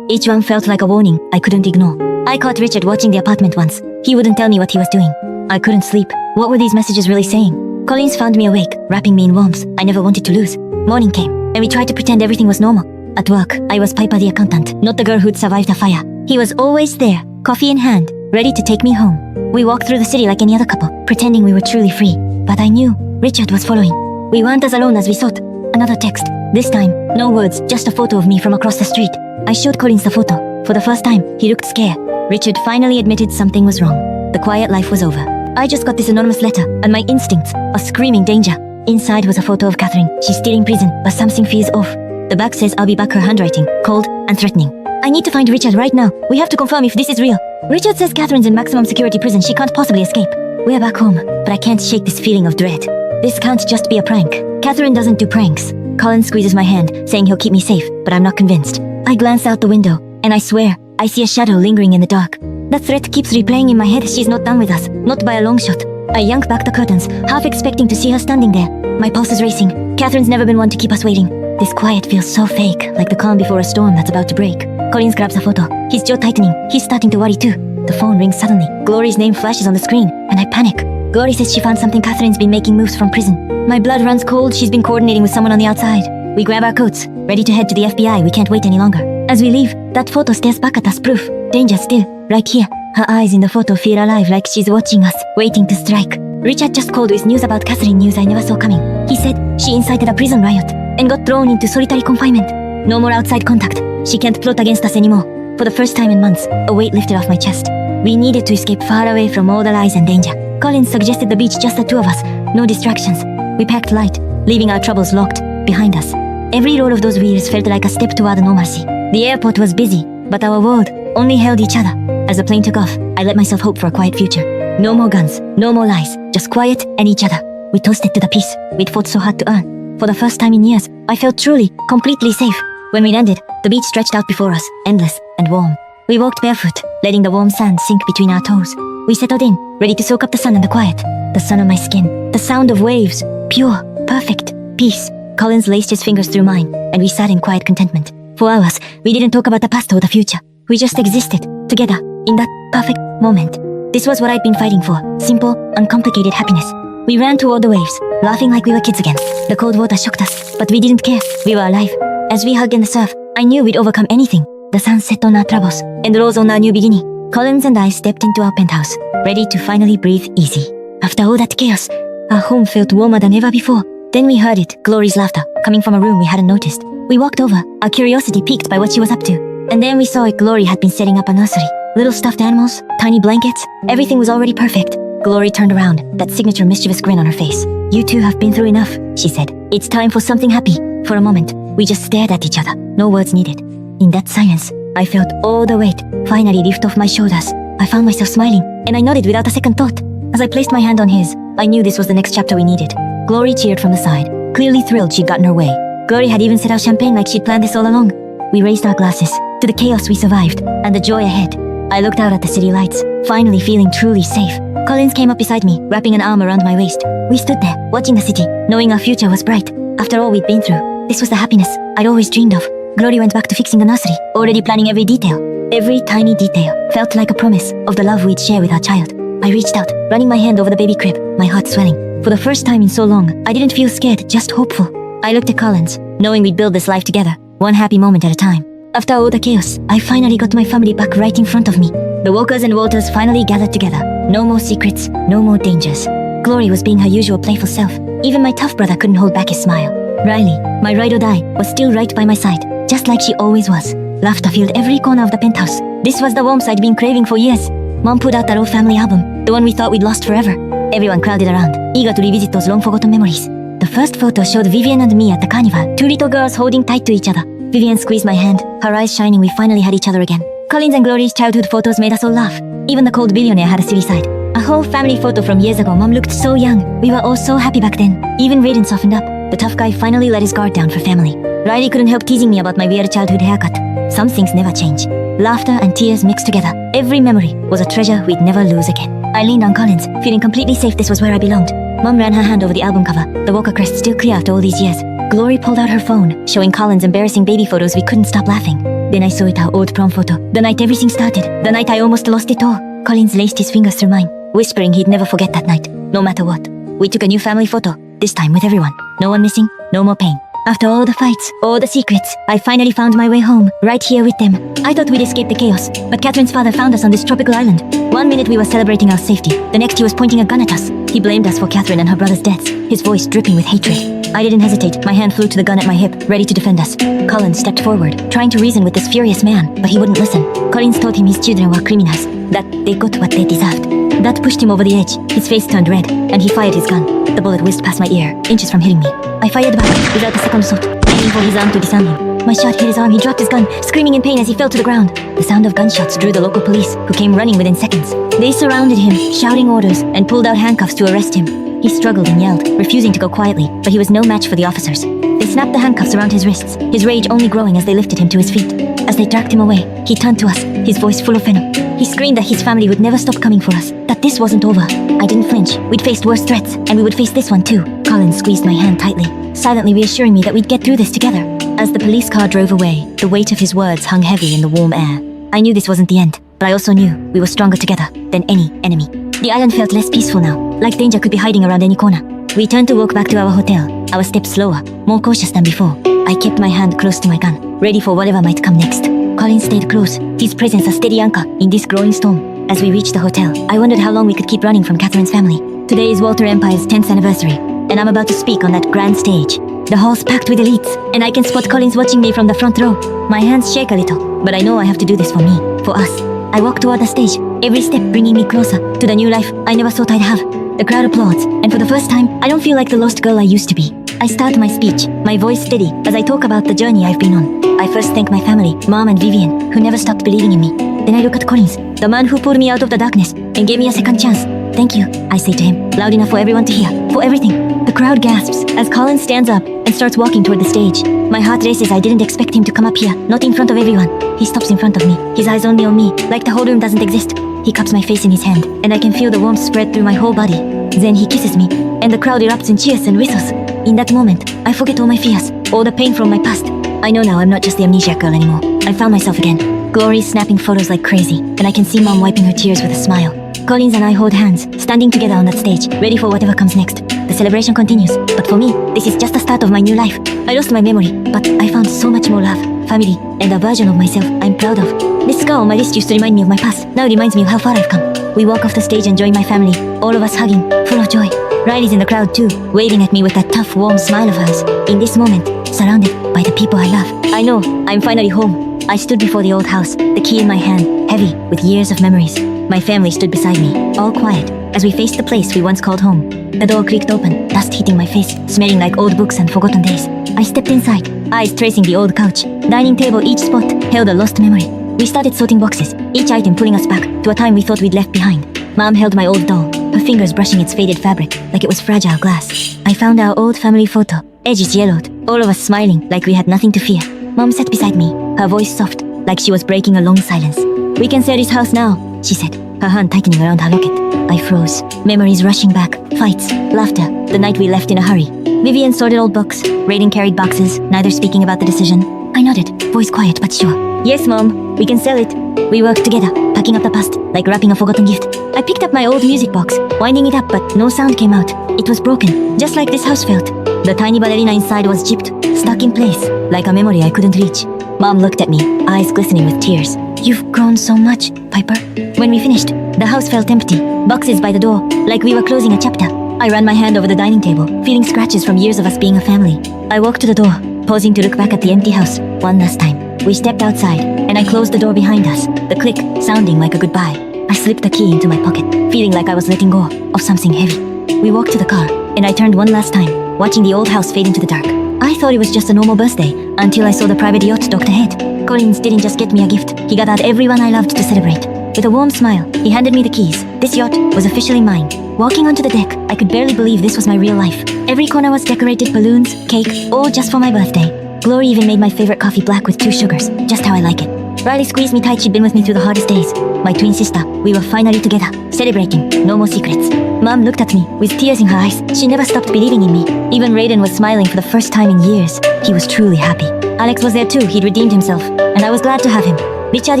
Each one felt like a warning I couldn't ignore. I caught Richard watching the apartment once. He wouldn't tell me what he was doing. I couldn't sleep. What were these messages really saying? Collins found me awake, wrapping me in warmth I never wanted to lose. Morning came, and we tried to pretend everything was normal. At work, I was Piper the accountant, not the girl who'd survived a fire. He was always there, coffee in hand, ready to take me home. We walked through the city like any other couple, pretending we were truly free. But I knew Richard was following. We weren't as alone as we thought. Another text. This time, no words, just a photo of me from across the street. I showed Collins the photo. For the first time, he looked scared. Richard finally admitted something was wrong. The quiet life was over. I just got this anonymous letter, and my instincts are screaming danger. Inside was a photo of Catherine. She's still in prison, but something feels off. The back says I'll be back, her handwriting, cold and threatening. I need to find Richard right now. We have to confirm if this is real. Richard says Catherine's in maximum security prison. She can't possibly escape. We're back home, but I can't shake this feeling of dread. This can't just be a prank. Catherine doesn't do pranks. Colin squeezes my hand, saying he'll keep me safe, but I'm not convinced. I glance out the window, and I swear, I see a shadow lingering in the dark. The threat keeps replaying in my head. She's not done with us, not by a long shot. I yank back the curtains, half expecting to see her standing there. My pulse is racing. Catherine's never been one to keep us waiting. This quiet feels so fake, like the calm before a storm that's about to break. Collins grabs a photo, his jaw tightening. He's starting to worry too. The phone rings suddenly. Glory's name flashes on the screen, and I panic. Glory says she found something. Catherine's been making moves from prison. My blood runs cold. She's been coordinating with someone on the outside. We grab our coats, ready to head to the FBI. We can't wait any longer. As we leave, that photo stares back at us, proof. Danger still, right here. Her eyes in the photo feel alive, like she's watching us, waiting to strike. Richard just called with news about Catherine, news I never saw coming. He said she incited a prison riot and got thrown into solitary confinement. No more outside contact. She can't plot against us anymore. For the first time in months, a weight lifted off my chest. We needed to escape far away from all the lies and danger. Collins suggested the beach, just the two of us, no distractions. We packed light, leaving our troubles locked behind us. Every roll of those wheels felt like a step toward normalcy. The airport was busy, but our world only held each other. As the plane took off, I let myself hope for a quiet future. No more guns, no more lies, just quiet and each other. We toasted to the peace we'd fought so hard to earn. For the first time in years, I felt truly, completely safe. When we landed, the beach stretched out before us, endless and warm. We walked barefoot, letting the warm sand sink between our toes. We settled in, ready to soak up the sun and the quiet. The sun on my skin, the sound of waves, pure, perfect, peace. Collins laced his fingers through mine, and we sat in quiet contentment. For hours, we didn't talk about the past or the future. We just existed, together, in that perfect moment. This was what I'd been fighting for, simple, uncomplicated happiness. We ran toward the waves, laughing like we were kids again. The cold water shocked us, but we didn't care. We were alive. As we hugged in the surf, I knew we'd overcome anything. The sun set on our troubles, and rose on our new beginning. Collins and I stepped into our penthouse, ready to finally breathe easy. After all that chaos, our home felt warmer than ever before. Then we heard it, Glory's laughter, coming from a room we hadn't noticed. We walked over, our curiosity piqued by what she was up to. And then we saw it. Glory had been setting up a nursery. Little stuffed animals, tiny blankets, everything was already perfect. Glory turned around, that signature mischievous grin on her face. You two have been through enough, she said. It's time for something happy. For a moment, we just stared at each other, no words needed. In that silence, I felt all the weight finally lift off my shoulders. I found myself smiling, and I nodded without a second thought. As I placed my hand on his, I knew this was the next chapter we needed. Glory cheered from the side, clearly thrilled she'd gotten her way. Glory had even set out champagne like she'd planned this all along. We raised our glasses to the chaos we survived and the joy ahead. I looked out at the city lights, finally feeling truly safe. Collins came up beside me, wrapping an arm around my waist. We stood there, watching the city, knowing our future was bright. After all we'd been through, this was the happiness I'd always dreamed of. Glory went back to fixing the nursery, already planning every detail. Every tiny detail felt like a promise of the love we'd share with our child. I reached out, running my hand over the baby crib, my heart swelling. For the first time in so long, I didn't feel scared, just hopeful. I looked at Collins, knowing we'd build this life together, one happy moment at a time. After all the chaos, I finally got my family back right in front of me. The Walkers and Walters finally gathered together. No more secrets, no more dangers. Glory was being her usual playful self. Even my tough brother couldn't hold back his smile. Riley, my ride or die, was still right by my side, just like she always was. Laughter filled every corner of the penthouse. This was the warmth I'd been craving for years. Mom put out that old family album, the one we thought we'd lost forever. Everyone crowded around, eager to revisit those long-forgotten memories. The first photo showed Vivian and me at the carnival, two little girls holding tight to each other. Vivian squeezed my hand, her eyes shining. We finally had each other again. Collins and Glory's childhood photos made us all laugh. Even the cold Billionaire had a silly side. A whole family photo from years ago. Mom looked so young. We were all so happy back then. Even Raiden softened up. The tough guy finally let his guard down for family. Riley couldn't help teasing me about my weird childhood haircut. Some things never change. Laughter and tears mixed together. Every memory was a treasure we'd never lose again. I leaned on Collins, feeling completely safe. This was where I belonged. Mom ran her hand over the album cover, the Walker crest still clear after all these years. Glory pulled out her phone, showing Collins' embarrassing baby photos. We couldn't stop laughing. Then I saw it, our old prom photo. The night everything started. The night I almost lost it all. Collins laced his fingers through mine, whispering he'd never forget that night, no matter what. We took a new family photo, this time with everyone. No one missing, no more pain. After all the fights, all the secrets, I finally found my way home, right here with them. I thought we'd escape the chaos, but Catherine's father found us on this tropical island. One minute we were celebrating our safety, the next he was pointing a gun at us. He blamed us for Catherine and her brother's deaths, his voice dripping with hatred. I didn't hesitate, my hand flew to the gun at my hip, ready to defend us. Collins stepped forward, trying to reason with this furious man, but he wouldn't listen. Collins told him his children were criminals, that they got what they deserved. That pushed him over the edge, his face turned red, and he fired his gun. The bullet whizzed past my ear, inches from hitting me. I fired back, without a second thought, aiming for his arm to disarm him. My shot hit his arm, he dropped his gun, screaming in pain as he fell to the ground. The sound of gunshots drew the local police, who came running within seconds. They surrounded him, shouting orders, and pulled out handcuffs to arrest him. He struggled and yelled, refusing to go quietly, but he was no match for the officers. They snapped the handcuffs around his wrists, his rage only growing as they lifted him to his feet. As they dragged him away, he turned to us, his voice full of venom. He screamed that his family would never stop coming for us, that this wasn't over. I didn't flinch. We'd faced worse threats, and we would face this one too. Collins squeezed my hand tightly, silently reassuring me that we'd get through this together. As the police car drove away, the weight of his words hung heavy in the warm air. I knew this wasn't the end, but I also knew we were stronger together than any enemy. The island felt less peaceful now, like danger could be hiding around any corner. We turned to walk back to our hotel, our steps slower, more cautious than before. I kept my hand close to my gun, ready for whatever might come next. Collins stayed close, his presence a steady anchor in this growing storm. As we reached the hotel, I wondered how long we could keep running from Catherine's family. Today is Walter Empire's 10th anniversary, and I'm about to speak on that grand stage. The hall's packed with elites, and I can spot Collins watching me from the front row. My hands shake a little, but I know I have to do this for me, for us. I walk toward the stage, every step bringing me closer to the new life I never thought I'd have. The crowd applauds, and for the first time, I don't feel like the lost girl I used to be. I start my speech, my voice steady, as I talk about the journey I've been on. I first thank my family, Mom and Vivian, who never stopped believing in me. Then I look at Collins, the man who pulled me out of the darkness and gave me a second chance. Thank you, I say to him, loud enough for everyone to hear, for everything. The crowd gasps as Collins stands up and starts walking toward the stage. My heart races. I didn't expect him to come up here, not in front of everyone. He stops in front of me, his eyes only on me, like the whole room doesn't exist. He cups my face in his hand, and I can feel the warmth spread through my whole body. Then he kisses me, and the crowd erupts in cheers and whistles. In that moment, I forget all my fears, all the pain from my past. I know now I'm not just the amnesiac girl anymore. I found myself again. Glory's snapping photos like crazy, and I can see Mom wiping her tears with a smile. Collins and I hold hands, standing together on that stage, ready for whatever comes next. The celebration continues, but for me, this is just the start of my new life. I lost my memory, but I found so much more love, family, and a version of myself I'm proud of. This scar on my wrist used to remind me of my past. Now it reminds me of how far I've come. We walk off the stage and join my family, all of us hugging, full of joy. Riley's in the crowd too, waving at me with that tough, warm smile of hers. In this moment, surrounded by the people I love. I know, I'm finally home. I stood before the old house, the key in my hand, heavy with years of memories. My family stood beside me, all quiet, as we faced the place we once called home. The door creaked open, dust hitting my face, smelling like old books and forgotten days. I stepped inside, eyes tracing the old couch. Dining table, each spot held a lost memory. We started sorting boxes, each item pulling us back to a time we thought we'd left behind. Mom held my old doll, her fingers brushing its faded fabric like it was fragile glass. I found our old family photo, edges yellowed, all of us smiling like we had nothing to fear. Mom sat beside me, her voice soft, like she was breaking a long silence. "We can sell this house now," she said, her hand tightening around her locket. I froze, memories rushing back, fights, laughter, the night we left in a hurry. Vivian sorted old books, Raiden carried boxes, neither speaking about the decision. I nodded, voice quiet but sure. "Yes, Mom, we can sell it." We worked together, packing up the past, like wrapping a forgotten gift. I picked up my old music box, winding it up, but no sound came out. It was broken, just like this house felt. The tiny ballerina inside was chipped, stuck in place, like a memory I couldn't reach. Mom looked at me, eyes glistening with tears. "You've grown so much, Piper." When we finished, the house felt empty, boxes by the door, like we were closing a chapter. I ran my hand over the dining table, feeling scratches from years of us being a family. I walked to the door, pausing to look back at the empty house, one last time. We stepped outside, and I closed the door behind us, the click sounding like a goodbye. I slipped the key into my pocket, feeling like I was letting go of something heavy. We walked to the car, and I turned one last time, watching the old house fade into the dark. I thought it was just a normal birthday, until I saw the private yacht docked ahead. Collins didn't just get me a gift, he got out everyone I loved to celebrate. With a warm smile, he handed me the keys. This yacht was officially mine. Walking onto the deck, I could barely believe this was my real life. Every corner was decorated, balloons, cake, all just for my birthday. Glory even made my favorite coffee black with 2 sugars, just how I like it. Riley squeezed me tight, she'd been with me through the hardest days. My twin sister, we were finally together, celebrating, no more secrets. Mom looked at me, with tears in her eyes. She never stopped believing in me. Even Raiden was smiling for the first time in years. He was truly happy. Alex was there too, he'd redeemed himself, and I was glad to have him. Richard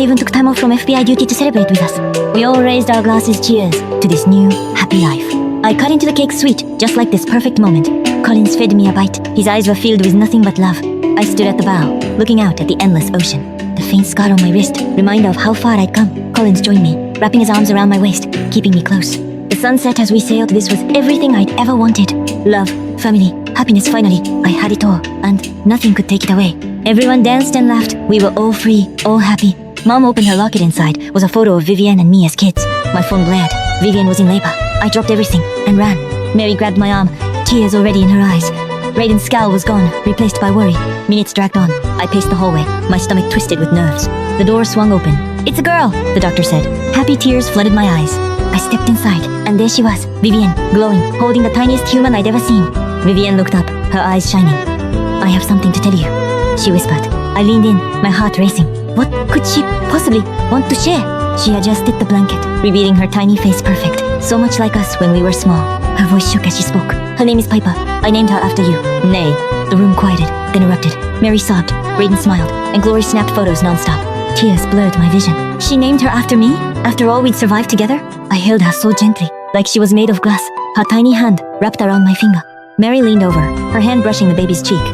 even took time off from FBI duty to celebrate with us. We all raised our glasses, cheers to this new, happy life. I cut into the cake sweet, just like this perfect moment. Collins fed me a bite. His eyes were filled with nothing but love. I stood at the bow, looking out at the endless ocean. The faint scar on my wrist, reminder of how far I'd come. Collins joined me, wrapping his arms around my waist, keeping me close. The sun set as we sailed. This was everything I'd ever wanted. Love, family, happiness. Finally, I had it all, and nothing could take it away. Everyone danced and laughed. We were all free, all happy. Mom opened her locket. Inside was a photo of Vivian and me as kids. My phone blared. Vivian was in labor. I dropped everything and ran. Mary grabbed my arm, tears already in her eyes. Raiden's scowl was gone, replaced by worry. Minutes dragged on. I paced the hallway, my stomach twisted with nerves. The door swung open. "It's a girl," the doctor said. Happy tears flooded my eyes. I stepped inside, and there she was, Vivian, glowing, holding the tiniest human I'd ever seen. Vivian looked up, her eyes shining. "I have something to tell you," she whispered. I leaned in, my heart racing. What could she possibly want to share? She adjusted the blanket, revealing her tiny face perfect, so much like us when we were small. Her voice shook as she spoke. "Her name is Piper. I named her after you." "Nay." The room quieted, then erupted. Mary sobbed, Raiden smiled, and Glory snapped photos nonstop. Tears blurred my vision. She named her after me? After all we'd survived together? I held her so gently, like she was made of glass, her tiny hand wrapped around my finger. Mary leaned over, her hand brushing the baby's cheek.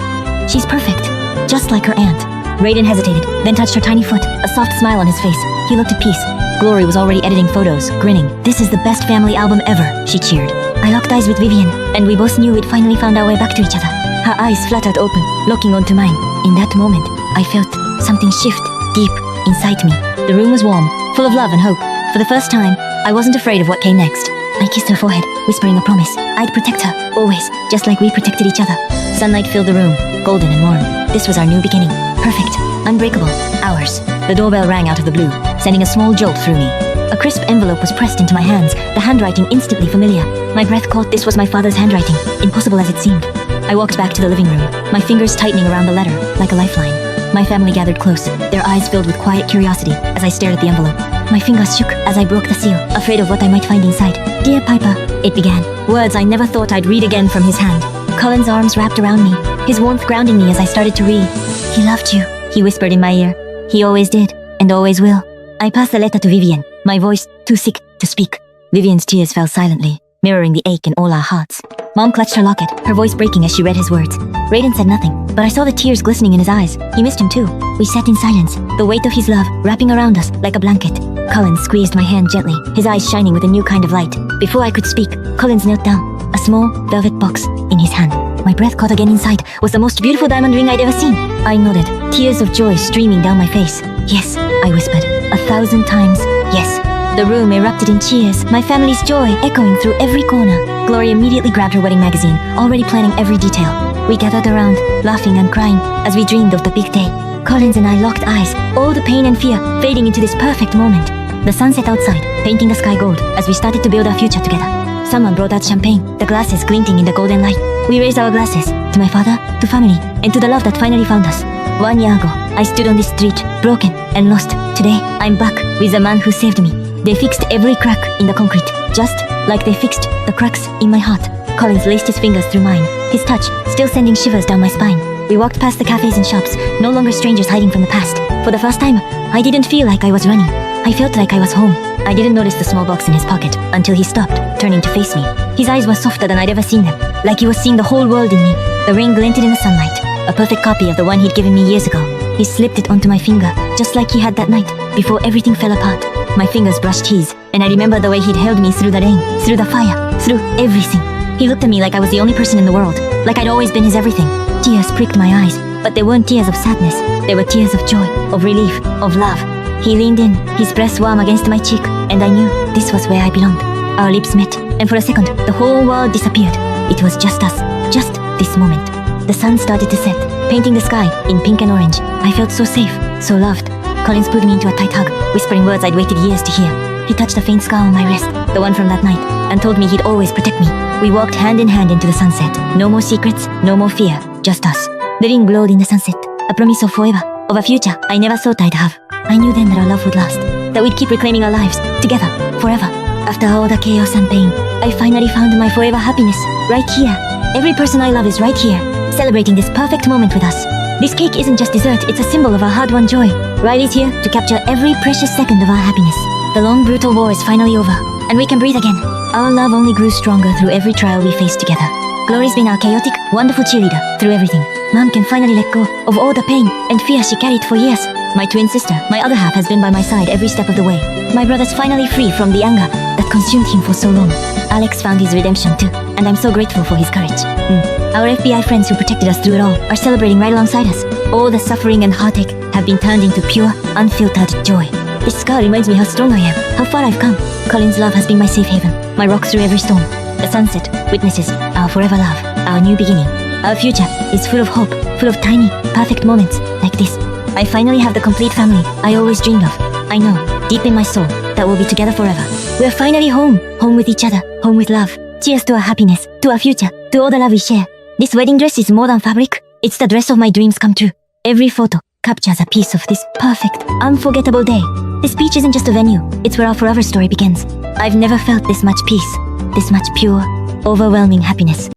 "She's perfect, just like her aunt." Raiden hesitated, then touched her tiny foot, a soft smile on his face. He looked at peace. Glory was already editing photos, grinning. "This is the best family album ever," she cheered. I locked eyes with Vivian, and we both knew we'd finally found our way back to each other. Her eyes fluttered open, locking onto mine. In that moment, I felt something shift deep inside me. The room was warm, full of love and hope. For the first time, I wasn't afraid of what came next. I kissed her forehead, whispering a promise. I'd protect her, always, just like we protected each other. Sunlight filled the room, golden and warm. This was our new beginning. Perfect, unbreakable, ours. The doorbell rang out of the blue, sending a small jolt through me. A crisp envelope was pressed into my hands, the handwriting instantly familiar. My breath caught. This was my father's handwriting, impossible as it seemed. I walked back to the living room, my fingers tightening around the letter, like a lifeline. My family gathered close, their eyes filled with quiet curiosity as I stared at the envelope. My fingers shook as I broke the seal, afraid of what I might find inside. "Dear Piper," it began, words I never thought I'd read again from his hand. Colin's arms wrapped around me, his warmth grounding me as I started to read. "He loved you," he whispered in my ear. "He always did, and always will." I passed the letter to Vivian, my voice too sick to speak. Vivian's tears fell silently, mirroring the ache in all our hearts. Mom clutched her locket, her voice breaking as she read his words. Raiden said nothing, but I saw the tears glistening in his eyes. He missed him too. We sat in silence, the weight of his love wrapping around us like a blanket. Collins squeezed my hand gently, his eyes shining with a new kind of light. Before I could speak, Collins knelt down, a small velvet box in his hand. My breath caught again inside was the most beautiful diamond ring I'd ever seen. I nodded, tears of joy streaming down my face. Yes, I whispered, 1,000 times, yes. The room erupted in cheers, my family's joy echoing through every corner. Gloria immediately grabbed her wedding magazine, already planning every detail. We gathered around, laughing and crying as we dreamed of the big day. Collins and I locked eyes, all the pain and fear fading into this perfect moment. The sun set outside, painting the sky gold as we started to build our future together. Someone brought out champagne, the glasses glinting in the golden light. We raised our glasses to my father, to family, and to the love that finally found us. 1 year ago, I stood on this street, broken and lost. Today, I'm back with the man who saved me. They fixed every crack in the concrete, just like they fixed the cracks in my heart. Collins laced his fingers through mine, his touch still sending shivers down my spine. We walked past the cafes and shops, no longer strangers hiding from the past. For the first time, I didn't feel like I was running. I felt like I was home. I didn't notice the small box in his pocket until he stopped, turning to face me. His eyes were softer than I'd ever seen them, like he was seeing the whole world in me. The ring glinted in the sunlight, a perfect copy of the one he'd given me years ago. He slipped it onto my finger, just like he had that night, before everything fell apart. My fingers brushed his, and I remember the way he'd held me through the rain, through the fire, through everything. He looked at me like I was the only person in the world, like I'd always been his everything. Tears pricked my eyes, but they weren't tears of sadness. They were tears of joy, of relief, of love. He leaned in, his breast warm against my cheek, and I knew this was where I belonged. Our lips met, and for a second, the whole world disappeared. It was just us, just this moment. The sun started to set, painting the sky in pink and orange. I felt so safe, so loved. Collins pulled me into a tight hug, whispering words I'd waited years to hear. He touched a faint scar on my wrist, the one from that night, and told me he'd always protect me. We walked hand in hand into the sunset. No more secrets, no more fear, just us. The ring glowed in the sunset, a promise of forever, of a future I never thought I'd have. I knew then that our love would last, that we'd keep reclaiming our lives, together, forever. After all the chaos and pain, I finally found my forever happiness, right here. Every person I love is right here, celebrating this perfect moment with us. This cake isn't just dessert, it's a symbol of our hard-won joy. Riley's here to capture every precious second of our happiness. The long, brutal war is finally over, and we can breathe again. Our love only grew stronger through every trial we faced together. Glory's been our chaotic, wonderful cheerleader through everything. Mom can finally let go of all the pain and fear she carried for years. My twin sister, my other half, has been by my side every step of the way. My brother's finally free from the anger that consumed him for so long. Alex found his redemption too, and I'm so grateful for his courage. Our FBI friends who protected us through it all are celebrating right alongside us. All the suffering and heartache have been turned into pure, unfiltered joy. This scar reminds me how strong I am, how far I've come. Colin's love has been my safe haven, my rock through every storm. The sunset witnesses our forever love, our new beginning. Our future is full of hope, full of tiny, perfect moments like this. I finally have the complete family I always dreamed of. I know, deep in my soul, that we'll be together forever. We're finally home, home with each other, home with love. Cheers to our happiness, to our future, to all the love we share. This wedding dress is more than fabric. It's the dress of my dreams come true. Every photo captures a piece of this perfect, unforgettable day. This beach isn't just a venue, it's where our forever story begins. I've never felt this much peace, this much pure, overwhelming happiness.